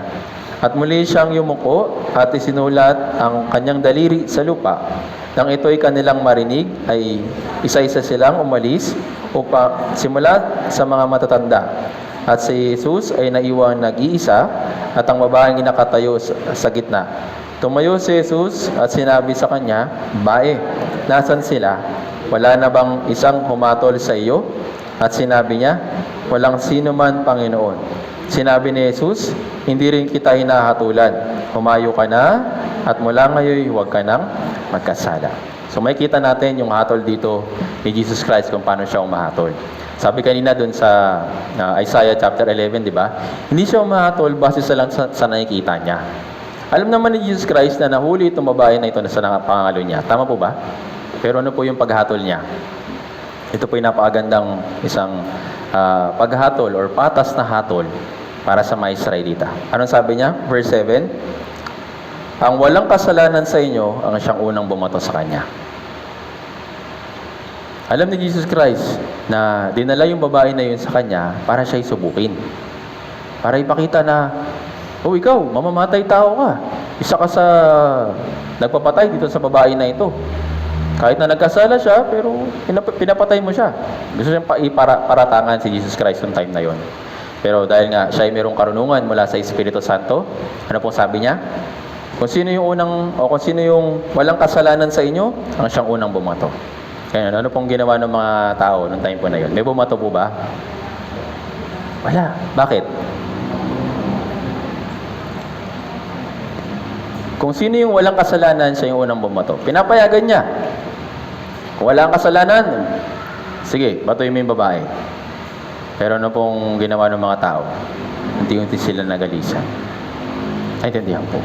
At muli siyang yumuko at isinulat ang kanyang daliri sa lupa. Nang ito'y kanilang marinig, ay isa-isa silang umalis upang simula sa mga matatanda. At si Jesus ay naiwang nag-iisa at ang babaeng nakatayo sa gitna. Tumayo si Jesus at sinabi sa kanya, "Bae, nasan sila? Wala na bang isang humatol sa iyo?" At sinabi niya, "Walang sino man, Panginoon." Sinabi ni Jesus, "Hindi rin kita hinahatulan. Humayo ka na at mula ngayon huwag ka nang magkasala." So makikita natin yung hatol dito ni Jesus Christ kung paano siya umahatol. Sabi kanina dun sa Isaiah chapter 11, di ba? Hindi siya umahatol base sa nakikita niya. Alam naman ni Jesus Christ na nahuli itong babae na ito sa pangangalo niya. Tama po ba? Pero ano po yung paghatol niya? Ito po yung napakagandang isang paghatol or patas na hatol para sa mga Israelita. Anong sabi niya? Verse 7, "Ang walang kasalanan sa inyo ang siyang unang bumato sa kanya." Alam ni Jesus Christ na dinala yung babae na yun sa kanya para siya'y subukin. Para ipakita na, "Oh, ikaw, mamamatay tao ka. Isa ka sa nagpapatay dito sa babae na ito. Kahit na nagkasala siya, pero pinapatay mo siya." Gusto siyang paratangan si Jesus Christ noong time na yon. Pero dahil nga siya ay mayroong karunungan mula sa Espiritu Santo, ano pong sabi niya? Kung sino yung walang kasalanan sa inyo, ang siyang unang bumato. Kaya ano pong ginawa ng mga tao noong time po na yon? May bumato po ba? Wala. Bakit? Kung sino yung walang kasalanan, siya yung unang bumato. Pinapayagan niya. Kung wala kang kasalanan, sige, batuin mo yung babae. Pero ano pong ginawa ng mga tao? Unti-unti sila nagalisan. Naintindihan po.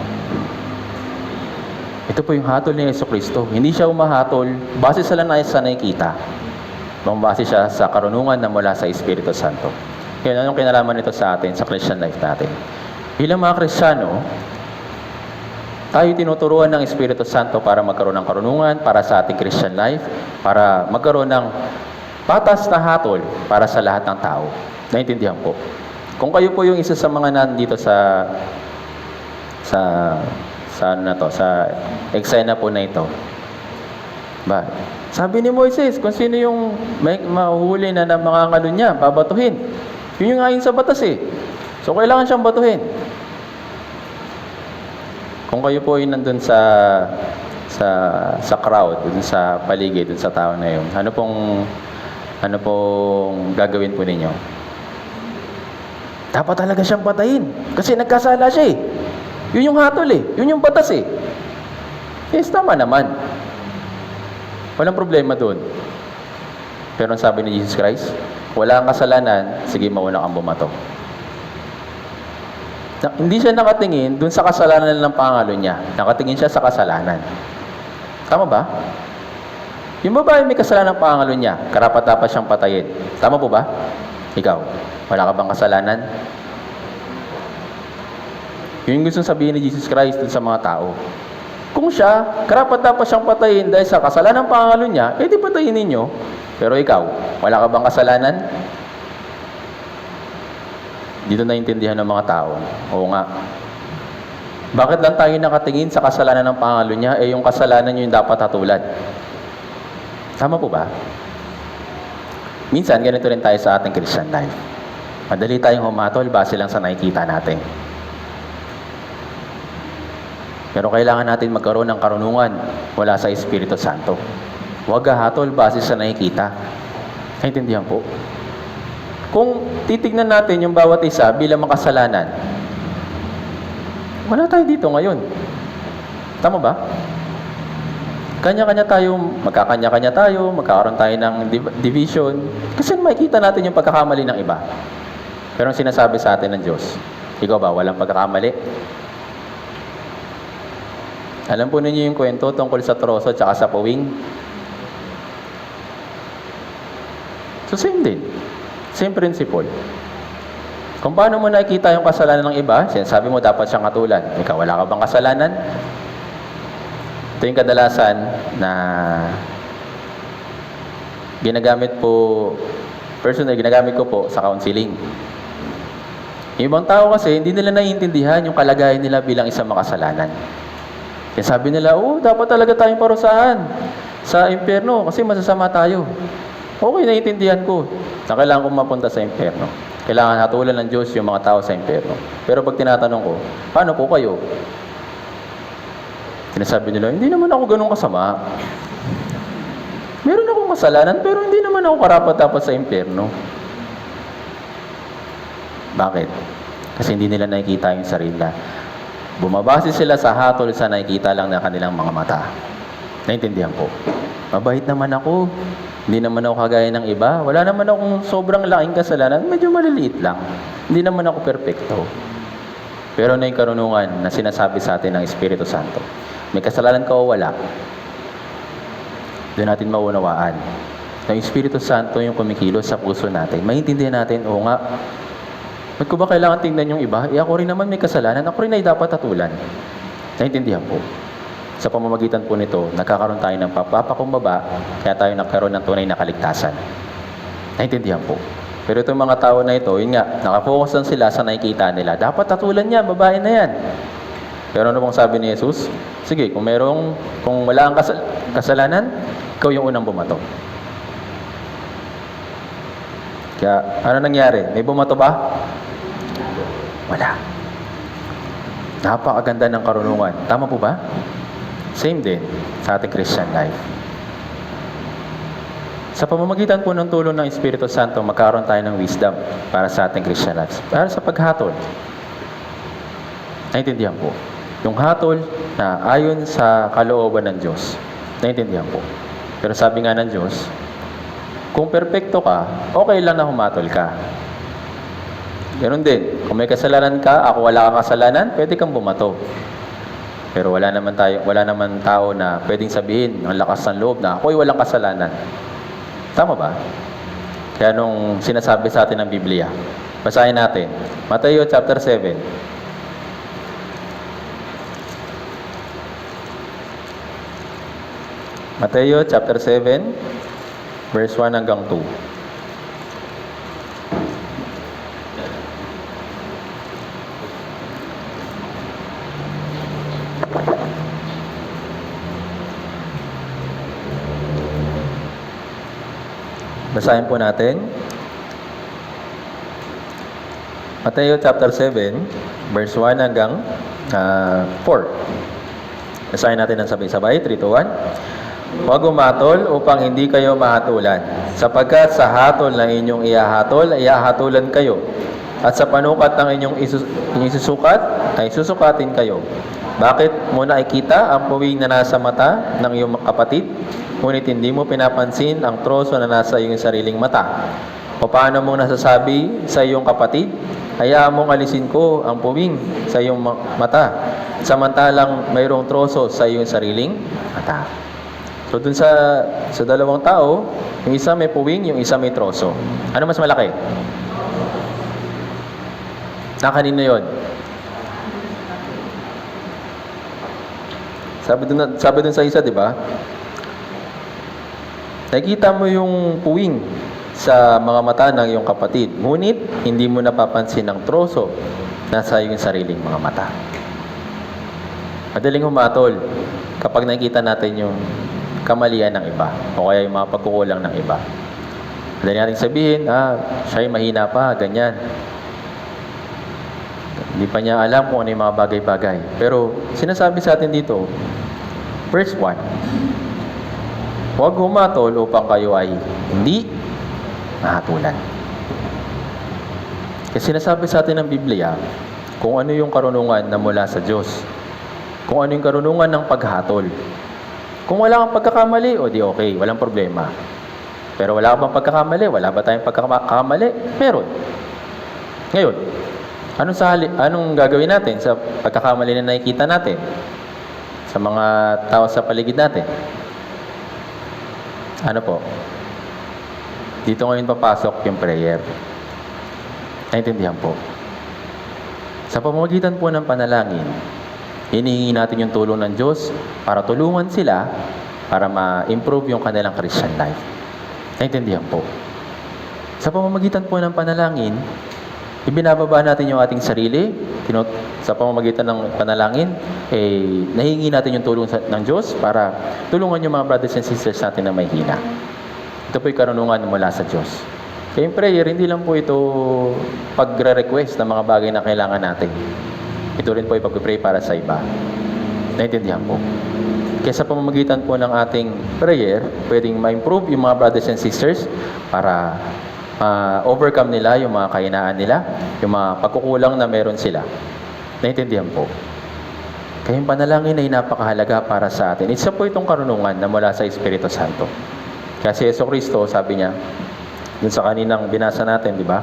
Ito po yung hatol ni Jesucristo. Hindi siya umahatol base sa nakikita. Base siya sa karunungan na mula sa Espiritu Santo. Kaya anong kinalaman nito sa atin, sa Christian life natin? Bilang mga Kristiyano, tayo tinuturuan ng Espiritu Santo para magkaroon ng karunungan, para sa ating Christian life, para magkaroon ng patas na hatol para sa lahat ng tao. Naintindihan po. Kung kayo po yung isa sa mga nandito sa eksena po na ito. Ba? Sabi ni Moises, kung sino yung may mahuhuli na ng mga ngalo niya, babatuhin. Yun yung ayon sa batas eh. So, kailangan siyang batuhin. Kung kayo po ay nandun sa crowd, dun sa paligid, dun sa tao na yun, ano pong gagawin po ninyo? Dapat talaga siyang patayin. Kasi nagkasala siya eh. Yun yung hatol eh. Yun yung batas eh. Yes, tama naman. Walang problema doon. Pero ang sabi ni Jesus Christ, wala kang kasalanan, sige mauna kang bumato. Hindi siya nakatingin dun sa kasalanan ng pangalo niya. Nakatingin siya sa kasalanan. Tama ba? Yung babae may kasalanan ng pangalo niya, karapat-dapat siyang patayin. Tama po ba? Ikaw, wala ka bang kasalanan? Yun yung gusto sabihin ni Jesus Christ dun sa mga tao. Kung siya, karapat-dapat siyang patayin dahil sa kasalanan ng pangalo niya, di patayin ninyo. Pero ikaw, wala ka bang kasalanan? Dito naiintindihan ng mga tao. Oo nga. Bakit lang tayo nakatingin sa kasalanan ng pangalo niya, yung kasalanan niyo yung dapat hatulan? Tama po ba? Minsan, ganito rin tayo sa ating Christian life. Madali tayong humatol base lang sa nakikita natin. Pero kailangan natin magkaroon ng karunungan mula sa Espiritu Santo. Huwag hahatol base sa nakikita. Naintindihan po? Kung titignan natin yung bawat isa bilang makasalanan, wala tayo dito ngayon. Tama ba? Kanya-kanya tayo, magkakanya-kanya tayo, magkakaroon tayo ng division. Kasi makikita natin yung pagkakamali ng iba. Pero ang sinasabi sa atin ng Diyos, ikaw ba, walang pagkakamali? Alam po ninyo yung kwento tungkol sa troso at sa puwing? So same din. Same principle. Kung paano mo nakikita yung kasalanan ng iba, sinasabi mo dapat siyang hatulan. Ikaw, wala ka bang kasalanan? Ito yung kadalasan na ginagamit po, personally, ginagamit ko po sa counseling. Yung ibang tao kasi, hindi nila naiintindihan yung kalagayan nila bilang isang makasalanan. Kaya sabi nila, dapat talaga tayong parusahan sa impyerno kasi masasama tayo. Okay, naiintindihan ko na kailangan kong mapunta sa impyerno. Kailangan hatulan ng Diyos yung mga tao sa impyerno. Pero pag tinatanong ko, paano po kayo? Sinasabi nila, hindi naman ako ganun kasama. Meron akong kasalanan, pero hindi naman ako karapat-dapat sa impyerno. Bakit? Kasi hindi nila nakikita yung sarili. Bumabase sila sa hatol sa nakikita lang na kanilang mga mata. Naintindihan po. Mabait naman ako. Hindi naman ako kagaya ng iba. Wala naman akong sobrang laking kasalanan. Medyo maliliit lang. Hindi naman ako perpekto. Pero na yung karunungan na sinasabi sa atin ng Espiritu Santo. May kasalanan ka o wala. Doon natin maunawaan. Na yung Espiritu Santo yung kumikilos sa puso natin. Maintindihan natin, oo nga, ba't ko ba kailangan tingnan yung iba? Ako rin naman may kasalanan. Ako rin ay dapat hatulan. Naintindihan po. Sa pamamagitan po nito, nagkakaroon tayo ng papakumbaba, kaya tayo nagkaroon ng tunay na kaligtasan. Naintindihan po. Pero itong mga tao na ito, yun nga, nakafocus lang sila sa nakikita nila. Dapat hatulan niya, babae na yan. Pero ano pong sabi ni Jesus? Sige, kung wala kang kasalanan, ikaw yung unang bumato. Kaya, ano nangyari? May bumato ba? Wala. Napakaganda ng karunungan. Tama po ba? Same din sa ating Christian life. Sa pamamagitan po ng tulong ng Espiritu Santo, magkaroon tayo ng wisdom para sa ating Christian life. Para sa paghatol. Naintindihan po. Yung hatol na ayon sa kalooban ng Diyos. Naintindihan po. Pero sabi nga ng Diyos, kung perpekto ka, okay lang na humatol ka. Ganun din. Kung may kasalanan ka, ako wala kang kasalanan, pwede kang bumato. Pero wala naman tao na pwedeng sabihin, ang lakas ng loob na ako'y walang kasalanan. Tama ba? Kaya nung sinasabi sa atin ng Biblia, basahin natin. Mateo chapter 7. Mateo chapter 7, verse 1 hanggang 2. Basahin po natin. Mateo chapter 7, verse 1 hanggang 4. Basahin natin ng sabay-sabay. 3, 2, 1. Huwag umatol upang hindi kayo mahatulan, sapagkat sa hatol na inyong ihahatol, ay ihahatulan kayo. At sa panukat ng inyong isusukat, ay susukatin kayo. Bakit mo nakikita ang puwing na nasa mata ng iyong kapatid, ngunit hindi mo pinapansin ang troso na nasa iyong sariling mata? O paano mong nasasabi sa iyong kapatid, hayaan mong alisin ko ang puwing sa iyong mata, samantalang mayroong troso sa iyong sariling mata? So dun sa dalawang tao, yung isa may puwing, yung isa may troso. Ano mas malaki? Kanino yun? Sabi dun sa isa, di ba? Nakikita mo yung puwing sa mga mata ng iyong kapatid, ngunit hindi mo napapansin ang troso na sa iyong sariling mga mata. Madaling humatol kapag nakikita natin yung kamalian ng iba o kaya yung mga pagkukulang ng iba. Madaling natin sabihin, siya'y mahina pa, ganyan. Hindi pa niya alam kung ano yung mga bagay-bagay. Pero sinasabi sa atin dito, verse 1, huwag humatol upang kayo ay hindi mahatulan. Kasi sinasabi sa atin ng Biblia kung ano yung karunungan na mula sa Diyos. Kung ano yung karunungan ng paghatol. Kung wala kang pagkakamali, o di okay, walang problema. Pero wala ka bang pagkakamali? Wala ba tayong pagkakamali? Meron. Ngayon, anong gagawin natin sa pagkakamali na nakikita natin? Sa mga tao sa paligid natin? Ano po? Dito ngayon papasok yung prayer. Naintindihan po. Sa pamamagitan po ng panalangin, hinihingi natin yung tulong ng Diyos para tulungan sila para ma-improve yung kanilang Christian life. Naintindihan po. Sa pamamagitan po ng panalangin, ibinababa natin yung ating sarili. Sa pamamagitan ng panalangin, nahingi natin yung tulong ng Diyos para tulungan yung mga brothers and sisters natin na may hina. Ito po yung karunungan mula sa Diyos. Kaya yung prayer, hindi lang po ito pagre-request ng mga bagay na kailangan natin. Ito rin po yung pag-pray para sa iba. Naintindihan po. Kaya sa pamamagitan po ng ating prayer, pwedeng ma-improve yung mga brothers and sisters para overcome nila yung mga kahinaan nila, yung mga pagkukulang na meron sila. Naintindihan po. Kaya yung panalangin ay napakahalaga para sa atin. Isa po itong karunungan na mula sa Espiritu Santo. Kaya si Jesucristo, sabi niya, dun sa kaninang binasa natin, di ba?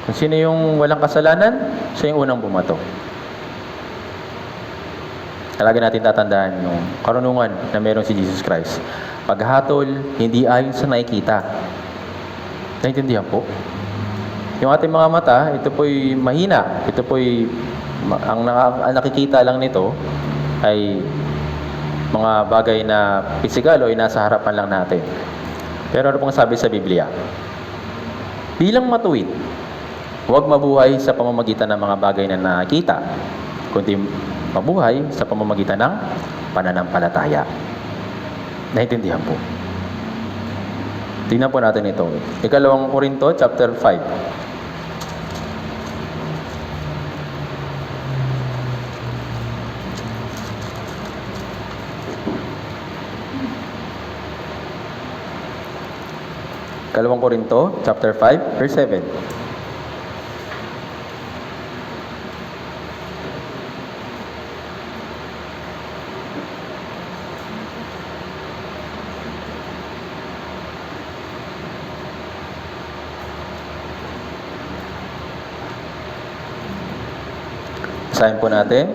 Kung sino yung walang kasalanan, siya yung unang bumato. Lagi natin tatandaan yung karunungan na meron si Jesus Christ. Paghatol, hindi ayon sa nakikita. Naintindihan po? Yung ating mga mata, ito po'y mahina. Ito po'y, ang nakikita lang nito ay mga bagay na pisikal o nasa harapan lang natin. Pero ano pong sabi sa Biblia? Bilang matuwid, huwag mabuhay sa pamamagitan ng mga bagay na nakikita, kundi mabuhay sa pamamagitan ng pananampalataya. Naintindihan po. Tingnan po natin ito. 2 Korinto chapter 5. Kalawang Korinto, chapter 5, verse 7. Basahin po natin.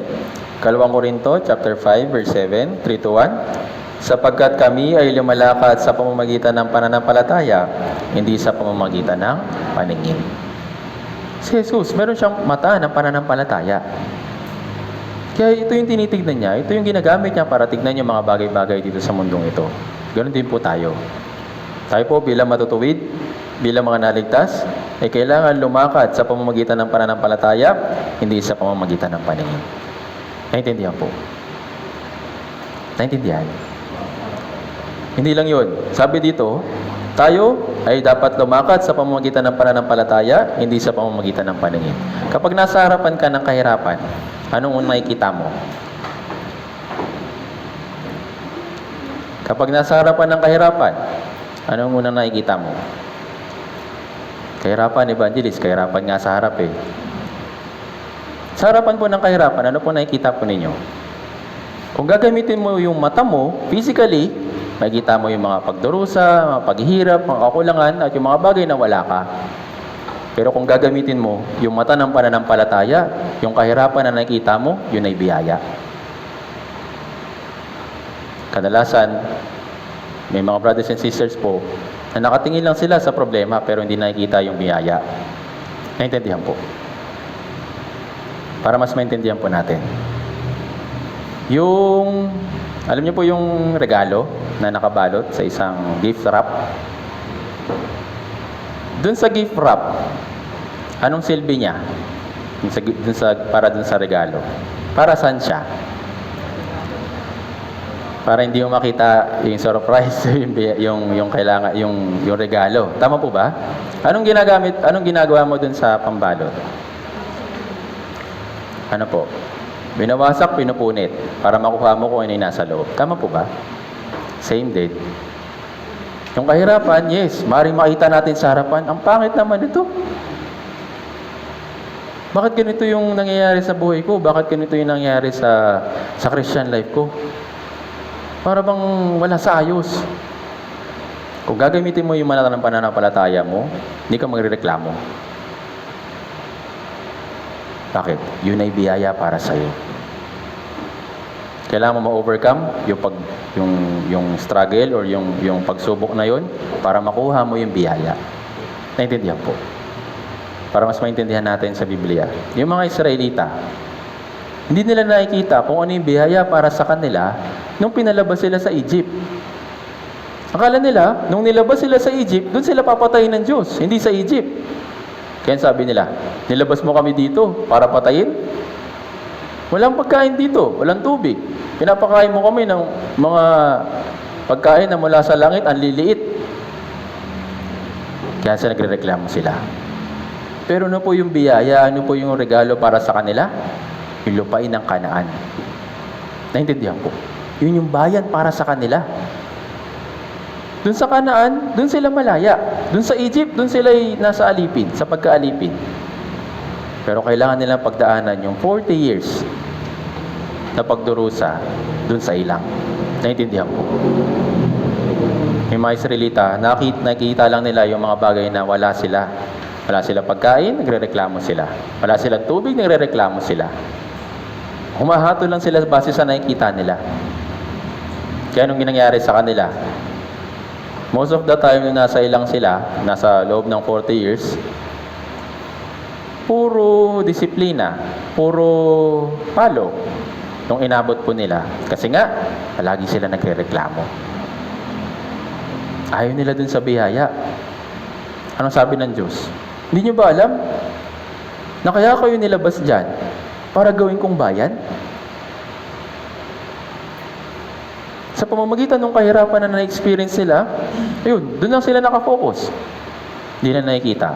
Kalawang Korinto, chapter 5, verse 7, 3 to 1. Sapagkat kami ay lumalakad sa pamamagitan ng pananampalataya, hindi sa pamamagitan ng paningin. Si Jesus, meron siyang mata ng pananampalataya. Kaya ito yung tinitignan niya, ito yung ginagamit niya para tignan yung mga bagay-bagay dito sa mundong ito. Ganon din po tayo. Tayo po bilang matutuwid, bilang mga naligtas, ay kailangan lumakad sa pamamagitan ng pananampalataya, hindi sa pamamagitan ng paningin. Naintindihan po? Naintindihan? Hindi lang yun. Sabi dito, tayo ay dapat lumakad sa pamamagitan ng pananampalataya, hindi sa pamamagitan ng paningin. Kapag nasa harapan ka ng kahirapan, anong unang nakikita mo? Kapag nasa harapan ng kahirapan, anong unang nakikita mo? Kahirapan, evangelist, kahirapan nga sa harap eh. Sa harapan po ng kahirapan, ano po nakikita po ninyo? Kung gagamitin mo yung mata mo, physically, makikita mo yung mga pagdurusa, mga paghihirap, mga kakulangan, at yung mga bagay na wala ka. Pero kung gagamitin mo yung mata ng pananampalataya, yung kahirapan na nakikita mo, yun ay biyaya. Kadalasan, may mga brothers and sisters po na nakatingin lang sila sa problema pero hindi nakikita yung biyaya. Naintindihan po. Para mas maintindihan po natin. Yung, alam niyo po yung regalo na nakabalot sa isang gift wrap? Dun sa gift wrap, anong silbi niya? Para dun sa regalo. Para saan siya? Para hindi mo makita yung surprise, yung kailangan, yung regalo. Tama po ba? Anong ginagawa mo dun sa pambalot? Ano po? Binawasak, pinupunit para makuha mo kung ano yung nasa loob. Tama po ba? Same din. Yung kahirapan, yes, maaaring makita natin sa harapan, ang pangit naman ito. Bakit ganito yung nangyayari sa buhay ko? Bakit ganito yung nangyayari sa Christian life ko? Para bang wala sa ayos. Kung gagamitin mo yung mata ng pananampalataya mo, hindi ka magrereklamo. Bakit? Yun ay biyaya para sa'yo. Kailangan mo ma-overcome yung struggle or yung pagsubok na yun para makuha mo yung biyaya. Naintindihan po. Para mas maintindihan natin sa Biblia. Yung mga Israelita, hindi nila nakikita kung ano yung biyaya para sa kanila nung pinalabas sila sa Egypt. Akala nila, nung nilabas sila sa Egypt, doon sila papatayin ng Diyos, hindi sa Egypt. Kaya sabi nila, nilabas mo kami dito para patayin? Walang pagkain dito, walang tubig. Pinapakain mo kami ng mga pagkain na mula sa langit, ang liliit. Kaya sila nagrereklamo sila. Pero ano po yung biyaya, ano po yung regalo para sa kanila? Yung lupain ng Kanaan. Naintindihan po. Yun yung bayan para sa kanila. Doon sa Kanaan, doon sila malaya. Doon sa Egypt, doon sila nasa alipin, sa pagkaalipin. Pero kailangan nilang pagdaanan yung 40 years na pagdurusa doon sa ilang. Naintindihan po. Yung mga Israelita, nakita lang nila yung mga bagay na wala sila. Wala silang pagkain, nagrereklamo sila. Wala silang tubig, nagrereklamo sila. Humahato lang sila base sa nakikita nila. Kaya anong ginangyari sa kanila? Most of the time nung nasa ilang sila, nasa loob ng 40 years, puro disiplina, puro palo nung inabot po nila. Kasi nga, palagi sila nagrereklamo. Ayaw nila dun sa biyaya. Anong sabi ng Diyos? Hindi nyo ba alam na kaya kayo nilabas dyan para gawin kong bayan? Sa pamamagitan ng kahirapan na na-experience sila, ayun, doon lang sila nakafocus. Hindi na nakikita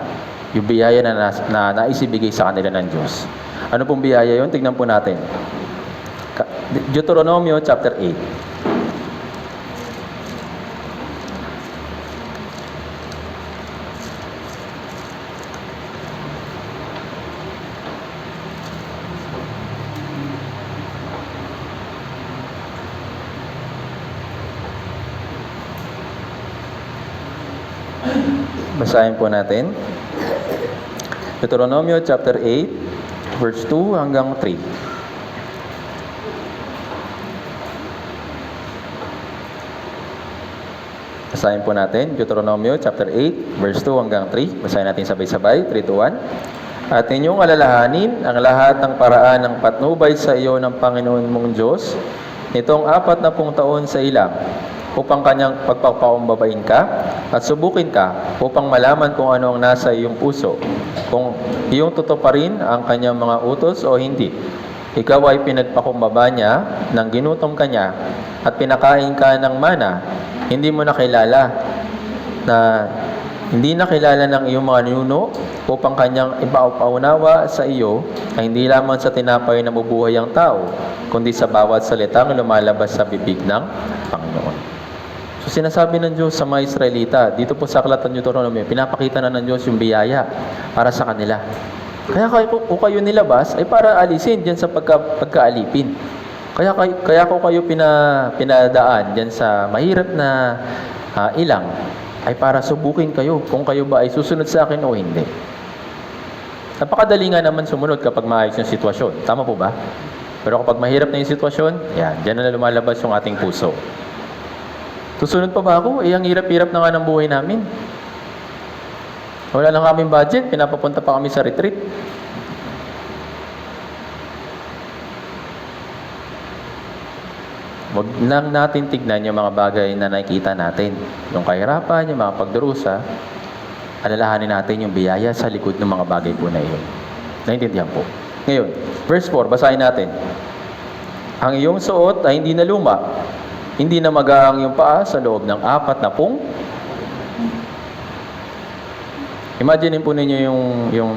yung biyaya na naisibigay sa kanila ng Diyos. Ano pong biyaya yun? Tignan po natin. Deuteronomio chapter 8. Basahin po natin. Deuteronomio chapter 8, verse 2 hanggang 3. Basahin po natin. Deuteronomio chapter 8, verse 2 hanggang 3. Basahin natin sabay-sabay. 3, 2, 1. At inyong alalahanin ang lahat ng paraan ng patnubay sa iyo ng Panginoon mong Diyos nitong 40 taon sa ilang, upang kanyang pagpapaumbabain ka at subukin ka upang malaman kung ano ang nasa iyong puso, kung iyong tutuparin ang kanyang mga utos o hindi. Ikaw ay pinagpakumbaba niya nang ginutom ka niya at pinakain ka ng mana. Hindi nakilala ng iyong mga ninuno upang kanyang ipaunawa sa iyo ay hindi lamang sa tinapay na mabubuhay ang tao, kundi sa bawat salitang lumalabas sa bibig ng Panginoon. So So sinasabi ng Diyos sa mga Israelita, dito po sa Aklat ng Deuteronomy, pinapakita na ng Diyos yung biyaya para sa kanila. Kaya kung kayo nilabas, ay para alisin dyan sa pagkaalipin. Kaya ko kayo pinadaan dyan sa mahirap na ilang, ay para subukin kayo kung kayo ba ay susunod sa akin o hindi. Napakadali nga naman sumunod kapag maayos yung sitwasyon. Tama po ba? Pero kapag mahirap na yung sitwasyon, yan, dyan na lumalabas yung ating puso. Susunod pa ba ako? Ang hirap-hirap na nga ng buhay namin. Wala lang kaming budget, pinapapunta pa kami sa retreat. Huwag lang natin tignan yung mga bagay na nakikita natin. Yung kahirapan, yung mga pagdurusa, alalahanin natin yung biyaya sa likod ng mga bagay po na iyon. Naintindihan po. Ngayon, verse 4, basahin natin. Ang iyong suot ay hindi na luma, hindi na magaang yung paa sa loob ng 40. Imagine po ninyo yung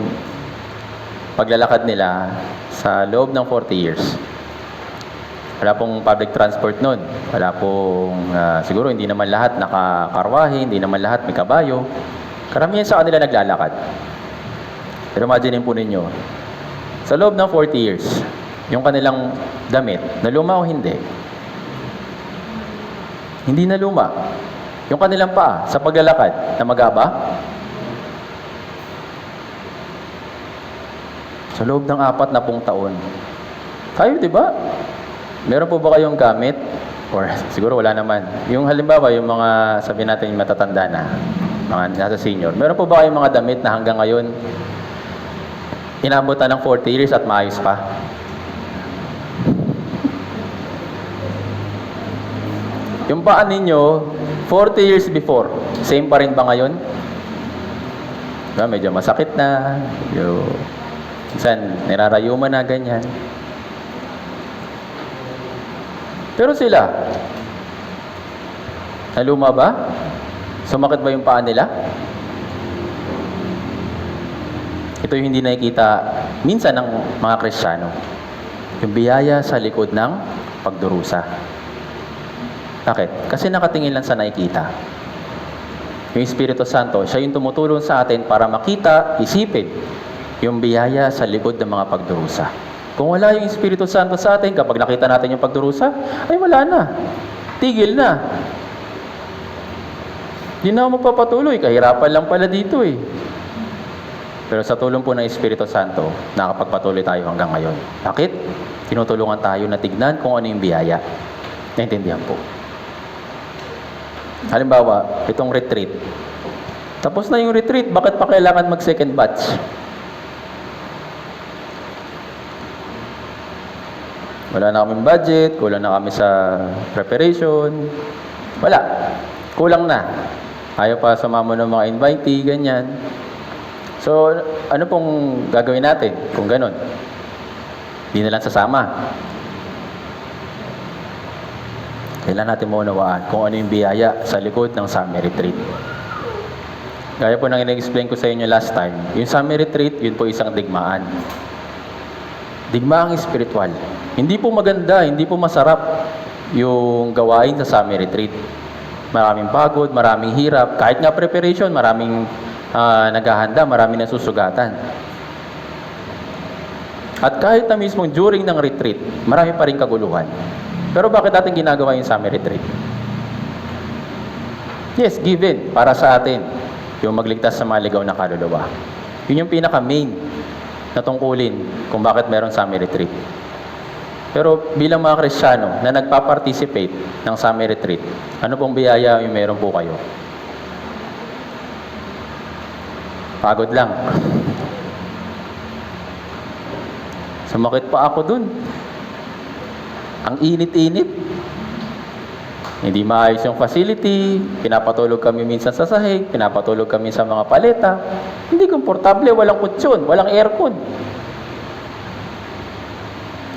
paglalakad nila sa loob ng 40 years. Wala pong public transport noon. Wala pong, siguro hindi naman lahat nakakarwahe, hindi naman lahat may kabayo. Karamihan sa kanila naglalakad. Pero imagine po ninyo, sa loob ng 40 years, yung kanilang damit, na luma o hindi? Hindi na luma. Yung kanilang paa sa paglalakad, na magaba? Sa loob ng 40 taon. Tayo, di ba? Meron po ba kayong gamit? Or siguro wala naman. Yung halimbawa, yung mga, sabi natin, matatanda na, mga nasa senior. Meron po ba kayong mga damit na hanggang ngayon, inabot na ng 40 years at maayos pa? Yung paan ninyo, 40 years before, same pa rin ba ngayon? Medyo masakit na, minsan nirarayuman na ganyan. Pero sila, naluma ba? Sumakit ba yung paa nila? Ito yung hindi nakikita minsan ng mga Kristiyano. Yung biyaya sa likod ng pagdurusa. Bakit? Kasi nakatingin lang sa nakikita. Yung Espiritu Santo, siya yung tumutulong sa atin para makita, isipin, yung biyaya sa likod ng mga pagdurusa. Kung wala yung Espiritu Santo sa atin, kapag nakita natin yung pagdurusa, ay wala na. Tigil na. Hindi na ako magpapatuloy. Kahirapan lang pala dito eh. Pero sa tulong po ng Espiritu Santo, nakapagpatuloy tayo hanggang ngayon. Bakit? Tinutulungan tayo na tignan kung ano yung biyaya. Naintindihan po. Halimbawa, itong retreat. Tapos na yung retreat, bakit pa kailangan mag-second batch? Wala na kaming budget, kulang na kami sa preparation. Wala. Kulang na. Ayaw pa sumama ng mga invitee, ganyan. So, ano pong gagawin natin kung ganun? Hindi na lang sasama. Kailangan natin maunawaan kung ano yung biyaya sa likod ng summer retreat. Gaya po nang in-explain ko sa inyo last time, yung summer retreat, yun po isang digmaan. Digmaang espiritual. Hindi po maganda, hindi po masarap yung gawain sa summer retreat. Maraming pagod, maraming hirap. Kahit nga preparation, maraming naghahanda, maraming nasusugatan. At kahit na mismo during ng retreat, marami pa rin kaguluhan. Pero bakit natin ginagawa yung summer retreat? Yes, given para sa atin yung magligtas sa mga ligaw na kaluluwa. Yun yung pinaka-main na tungkulin kung bakit meron summer retreat. Pero bilang mga Kristiyano na nagpa-participate ng summer retreat, ano pong biyaya yung meron po kayo? Pagod lang. Sumakit pa ako dun. Ang init-init. Hindi maayos yung facility, pinapatulog kami minsan sa sahig, pinapatulog kami sa mga paleta. Hindi komportable, walang kutsyon, walang aircon.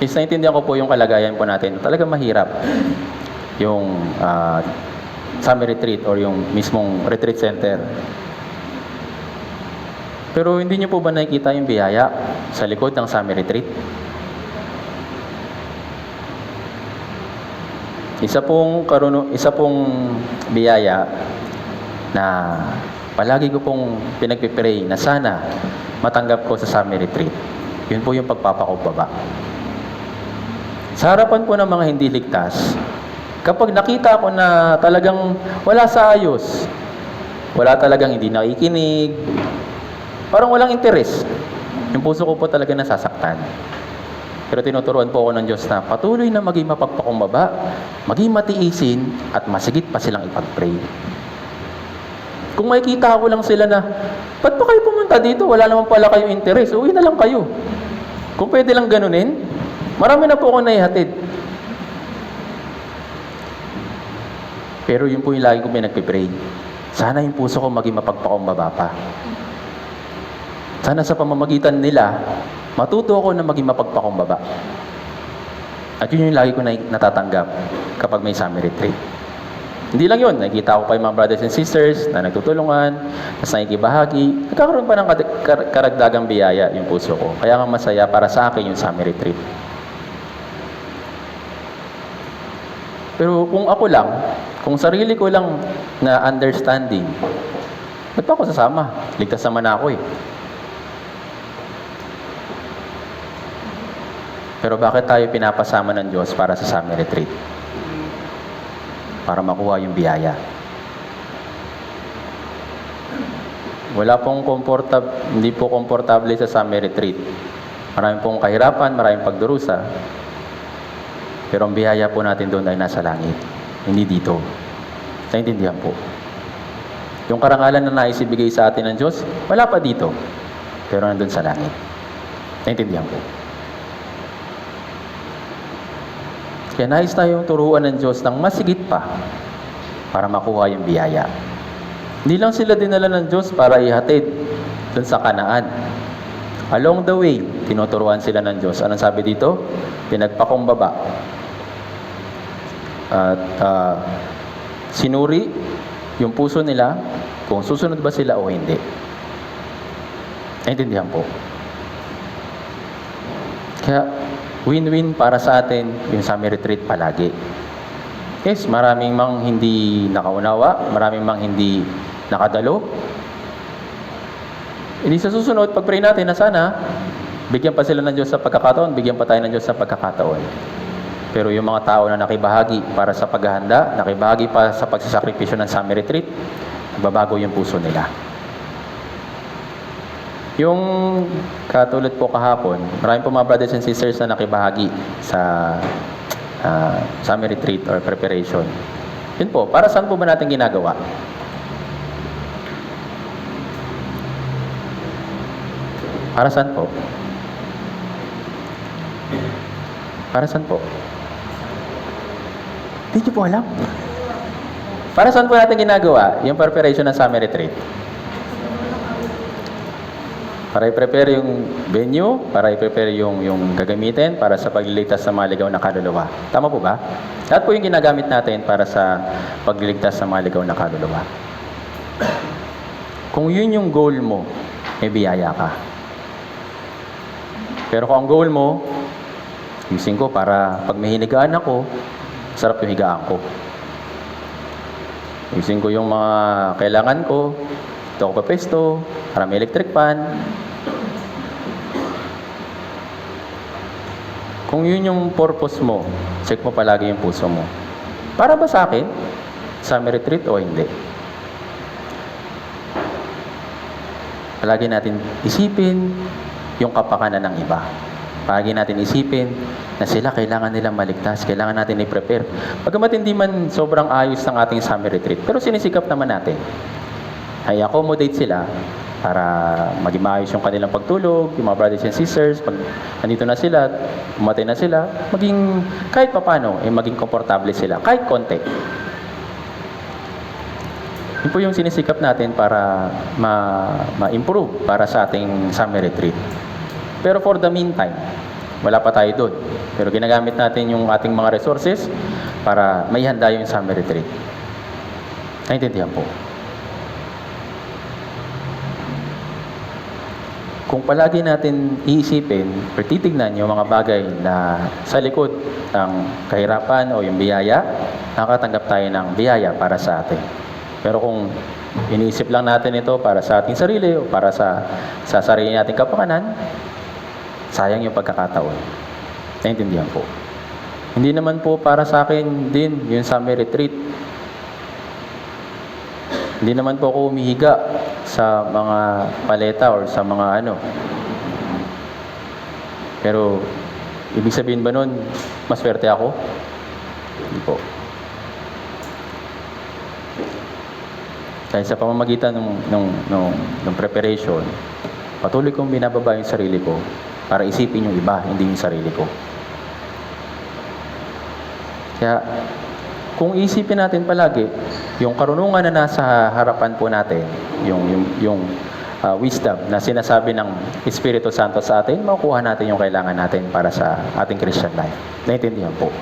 Is naintindihan ko po yung kalagayan po natin. Talagang mahirap yung summer retreat or yung mismong retreat center. Pero hindi niyo po ba nakikita yung biyaya sa likod ng summer retreat? Isa pong biyaya na palagi ko pong pinagpipray na sana matanggap ko sa summer retreat. Yun po yung pagpapakumbaba. Sa harapan po ng mga hindi ligtas, kapag nakita ko na talagang wala sa ayos, wala talagang hindi nakikinig, parang walang interes, yung puso ko po talaga nasasaktan. Pero tinuturuan po ako ng Diyos na patuloy na maging mapagpakumbaba, maging matiisin, at masigit pa silang ipag-pray. Kung makikita ko lang sila na, ba't pa kayo pumunta dito? Wala naman pala kayong interes. Uwi na lang kayo. Kung pwede lang ganunin, marami na po ako naihatid. Pero yun po yung lagi kong pinagpipray. Sana yung puso ko maging mapagpakumbaba pa. Sana sa pamamagitan nila, matuto ako na maging mapagpakumbaba. At yun yung lagi ko natatanggap kapag may summer retreat. Hindi lang yun, nakikita ko pa yung mga brothers and sisters na nagtutulungan, mas nakikibahagi. Nagkakaroon pa ng karagdagang biyaya yung puso ko. Kaya nga masaya para sa akin yung summer retreat. Pero kung ako lang, kung sarili ko lang na understanding, ba't pa ako sasama? Ligtas naman ako eh. Pero bakit tayo pinapasama ng Diyos para sa summer retreat? Para makuha yung biyaya. Hindi po komportable sa summer retreat. Maraming pong kahirapan, maraming pagdurusa. Pero ang biyaya po natin doon ay nasa langit. Hindi dito. Naintindihan po. Yung karangalan na naisibigay sa atin ng Diyos, wala pa dito. Pero nandun sa langit. Naintindihan po. Kaya nais tayong turuan ng Diyos ng masigit pa para makuha yung biyaya. Hindi lang sila dinala ng Diyos para ihatid dun sa Kanaan. Along the way, tinuturuan sila ng Diyos. Anong sabi dito? Pinagpakumbaba. At sinuri yung puso nila kung susunod ba sila o hindi. Naintindihan po. Kaya win-win para sa atin yung summer retreat palagi. Yes, maraming mang hindi nakaunawa, maraming mang hindi nakadalo. Hindi sa susunod, pag-pray natin na sana, bigyan pa sila ng Diyos sa pagkakataon, bigyan pa tayo ng Diyos sa pagkakataon. Pero yung mga tao na nakibahagi para sa paghahanda, nakibahagi pa sa pagsasakripisyo ng summer retreat, babago yung puso nila. Yung katulad po kahapon, maraming po mga brothers and sisters na nakibahagi sa summer retreat or preparation. Yun po, para saan po ba natin ginagawa? Para saan po? Para saan po? Hindi niyo po alam. Para saan po natin ginagawa yung preparation ng summer retreat? Para i-prepare yung venue, para i-prepare yung gagamitin para sa pagliligtas sa mga ligaw na kaluluwa. Tama po ba? Lahat po yung ginagamit natin para sa pagliligtas sa mga ligaw na kaluluwa. Kung yun yung goal mo, may biyaya ka. Pero kung ang goal mo, gising ko para pag may hinigaan ako, sarap yung higaan ko. Gising ko yung mga kailangan ko, ito ako papesto, para may electric fan. Kung yun yung purpose mo, check mo palagi yung puso mo. Para ba sa akin? Summer retreat o hindi? Palagi natin isipin yung kapakanan ng iba. Palagi natin isipin na sila kailangan nilang maligtas, kailangan natin i-prepare. Pagkamat hindi man sobrang ayos ng ating summer retreat, pero sinisikap naman natin. Ay accommodate sila para maging maayos yung kanilang pagtulog, yung mga brothers and sisters, pag nandito na sila, umatay na sila, maging kahit papano, maging komportable sila, kahit konti. Yun po yung sinisikap natin para ma-improve para sa ating summer retreat. Pero for the meantime, wala pa tayo doon. Pero ginagamit natin yung ating mga resources para maihanda yung summer retreat. Naintindihan po. kung palagi natin iisipin o titignan yung mga bagay na sa likod ng kahirapan o yung biyaya, nakatanggap tayo ng biyaya para sa atin. Pero kung iniisip lang natin ito para sa ating sarili o para sa sarili nating kapakanan, sayang yung pagkakataon. Naintindihan po. Hindi naman po para sa akin din yung summer retreat. Hindi naman po ako humihiga sa mga paleta or sa mga ano. Pero, ibig sabihin ba nun, maswerte ako? Hindi po. Dahil sa pamamagitan ng preparation, patuloy kong binababa yung sarili ko para isipin yung iba, hindi yung sarili ko. Kaya, kung isipin natin palagi, yung karunungan na nasa harapan po natin, yung wisdom na sinasabi ng Espiritu Santo sa atin, makukuha natin yung kailangan natin para sa ating Christian life. Naintindihan po.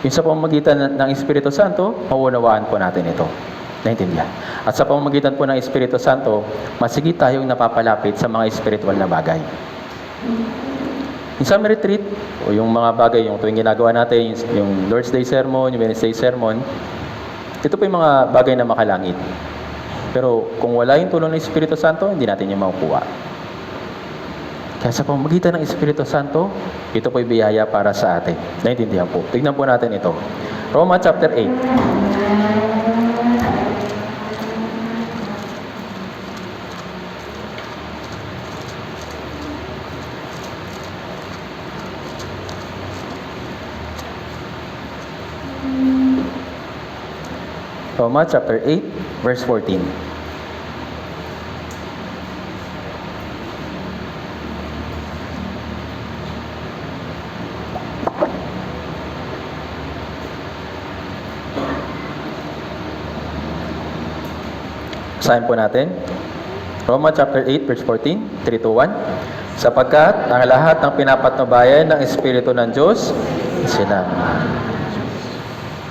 Yung sa pamamagitan ng Espiritu Santo, mauunawaan po natin ito. Naintindihan. At sa pamamagitan po ng Espiritu Santo, masigit tayong napapalapit sa mga spiritual na bagay. Yung summer retreat, o yung mga bagay, yung tuwing ginagawa natin, yung Lord's Day Sermon, yung Wednesday Sermon, ito po yung mga bagay na makalangit. Pero kung wala yung tulong ng Espiritu Santo, hindi natin yung makukuha. Kaya sa pamamagitan ng Espiritu Santo, ito po yung biyaya para sa atin. Naintindihan po. Tignan po natin ito. Roma chapter 8. Roma chapter 8, verse 14. Basahin po natin. Roma chapter 8, verse 14, 3 to 1. Sapagkat ang lahat ng pinapatnubayan ng Espiritu ng Diyos, sila.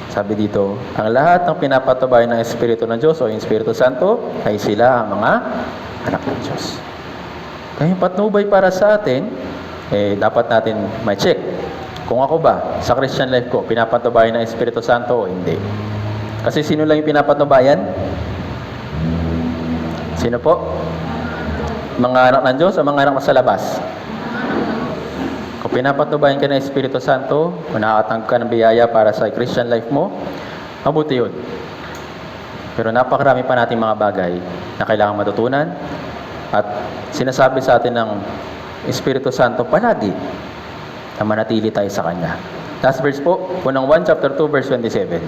Sabi dito, ang lahat ng pinapatubayan ng Espiritu ng Diyos o yung Espiritu Santo ay sila ang mga anak ng Diyos. Kaya yung patnubay para sa atin, dapat natin ma-check. Kung ako ba, sa Christian life ko, pinapatubayan ng Espiritu Santo o hindi. Kasi sino lang yung pinapatubayan? Sino po? Mga anak ng Diyos o mga anak sa labas? Kung pinapatubayan ka ng Espiritu Santo, kung nakakatanggap ka ng biyaya para sa Christian life mo, mabuti yun. Pero napakarami pa nating mga bagay na kailangan matutunan at sinasabi sa atin ng Espiritu Santo palagi na manatili tayo sa Kanya. Last verse po, unang 1 chapter 2 verse 27.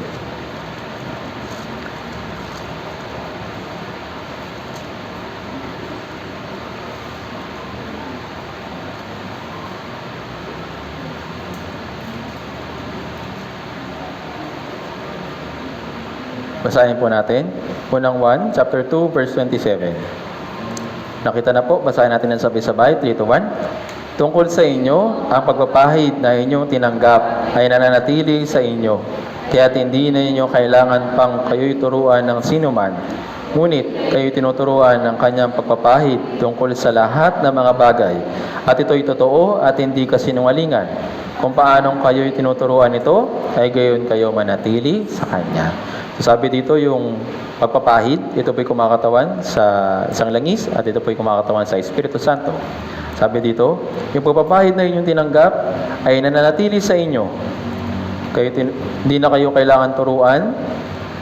Basahin po natin. Unang 1, chapter 2, verse 27. Nakita na po, basahin natin ng sabay-sabay, 3 to 1. Tungkol sa inyo, ang pagpapahid na inyong tinanggap ay nananatili sa inyo. Kaya't hindi na inyo kailangan pang kayo'y turuan ng sinuman. Ngunit kayo'y tinuturuan ng kanyang pagpapahid tungkol sa lahat ng mga bagay. At ito'y totoo at hindi kasinungalingan. Kung paanong kayo'y tinuturuan ito, ay gayon kayo manatili sa kanya. Sabi dito yung pagpapahid, ito po'y kumakatawan sa isang langis at ito po'y kumakatawan sa Espiritu Santo. Sabi dito, yung pagpapahid na inyong tinanggap ay nananatili sa inyo. Hindi na kayo kailangan turuan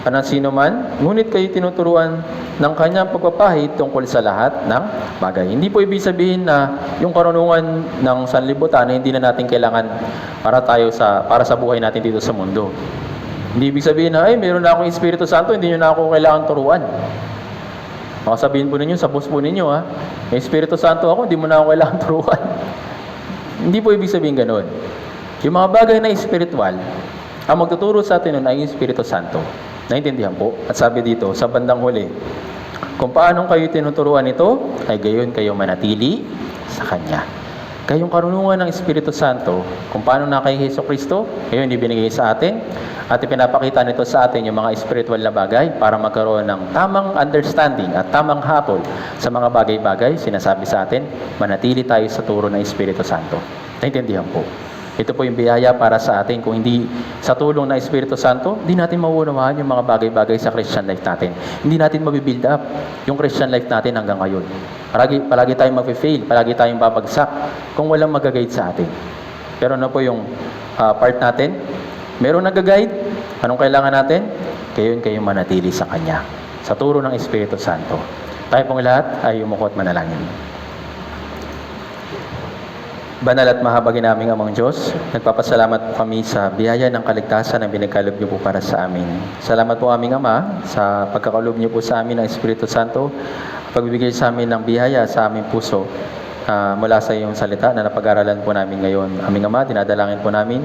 ng sino man, ngunit kayo tinuturuan ng kanyang pagpapahid tungkol sa lahat ng bagay. Hindi po ibig sabihin na yung karunungan ng sanlibutan na hindi na natin kailangan para sa buhay natin dito sa mundo. Hindi ibig sabihin na, meron na akong Espiritu Santo, hindi nyo na ako kailangan turuan. Makasabihin po ninyo, sa boss po ninyo, may Espiritu Santo ako, hindi mo na ako kailangan turuan. Hindi po ibig sabihin ganun. Yung mga bagay na espiritual, ang magtuturo sa atin nun ay yung Espiritu Santo. Naintindihan po? At sabi dito, sa bandang huli, kung paanong kayo tinuturuan ito, ay gayon kayo manatili sa Kanya. Kayong karunungan ng Espiritu Santo, kung paano na kay Hesus Kristo, ngayon ibinigay sa atin, at ipinapakita nito sa atin yung mga spiritual na bagay para magkaroon ng tamang understanding at tamang hatol sa mga bagay-bagay, sinasabi sa atin, manatili tayo sa turo ng Espiritu Santo. Naintindihan po. Ito po yung biyaya para sa atin. Kung hindi sa tulong ng Espiritu Santo, hindi natin mauunawaan yung mga bagay-bagay sa Christian life natin. Hindi natin mabibuild up yung Christian life natin hanggang ngayon. Palagi tayong mag-fail, palagi tayong babagsak kung walang mag-guide sa atin. Pero ano po yung part natin? Merong nag-guide. Anong kailangan natin? Kayong manatili sa Kanya. Sa turo ng Espiritu Santo. Tayo pong lahat ay umuko at manalangin. Banal at mahabagin naming Amang Diyos, nagpapasalamat po kami sa biyaya ng kaligtasan na binagkaloob niyo po para sa amin. Salamat po aming Ama sa pagkakaloob niyo po sa amin ng Espiritu Santo, pagbibigay sa amin ng biyaya sa aming puso mula sa iyong salita na napag-aralan po namin ngayon. Aming Ama, dinadalangin po namin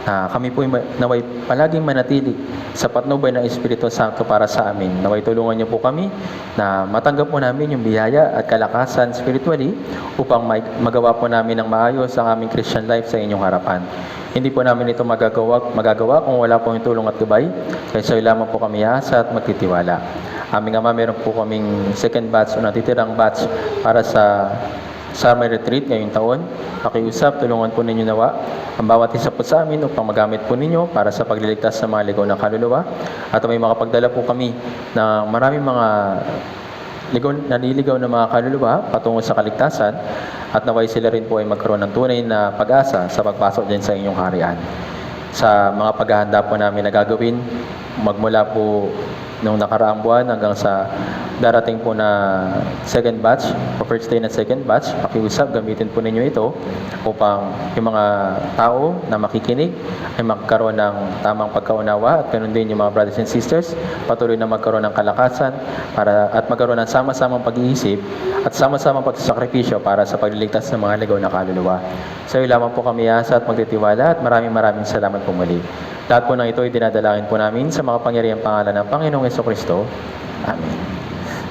na kami po naway palaging manatili sa patnubay ng Espiritu Santo para sa amin. Naway tulungan niyo po kami na matanggap po namin yung biyaya at kalakasan spiritually upang magawa po namin ng maayos ang aming Christian life sa inyong harapan. Hindi po namin ito magagawa kung wala po yung tulong at gabay. Kaya sa iyo lamang po kami asa at magtitiwala. Aming Ama, meron po kaming second batch o natitirang batch para sa summer retreat ngayong taon. Pakiusap, tulungan po ninyo nawa ang bawat isa po sa amin upang magamit po ninyo para sa pagliligtas sa mga ligaw na kaluluwa. At may makapagdala po kami ng maraming mga naliligaw na mga kaluluwa patungo sa kaligtasan at naway sila rin po ay magkaroon ng tunay na pag-asa sa pagpasok din sa inyong harian. Sa mga paghahanda po namin na gagawin, magmula po nung nakaraang buwan hanggang sa darating po na second batch, o first day na second batch, pakiusap, gamitin po ninyo ito upang yung mga tao na makikinig ay magkaroon ng tamang pagkaunawa at ganun din yung mga brothers and sisters, patuloy na magkaroon ng kalakasan at magkaroon ng sama-samang pag-iisip at sama-samang pagsasakripisyo para sa pagliligtas ng mga ligaw na kaluluwa. Sa iyo lamang po kami asa at magtitiwala at maraming salamat po muli. Lahat po ng ito ay dinadalangin po namin sa mga pangyarihang pangalan ng Panginoong Hesukristo. Amen.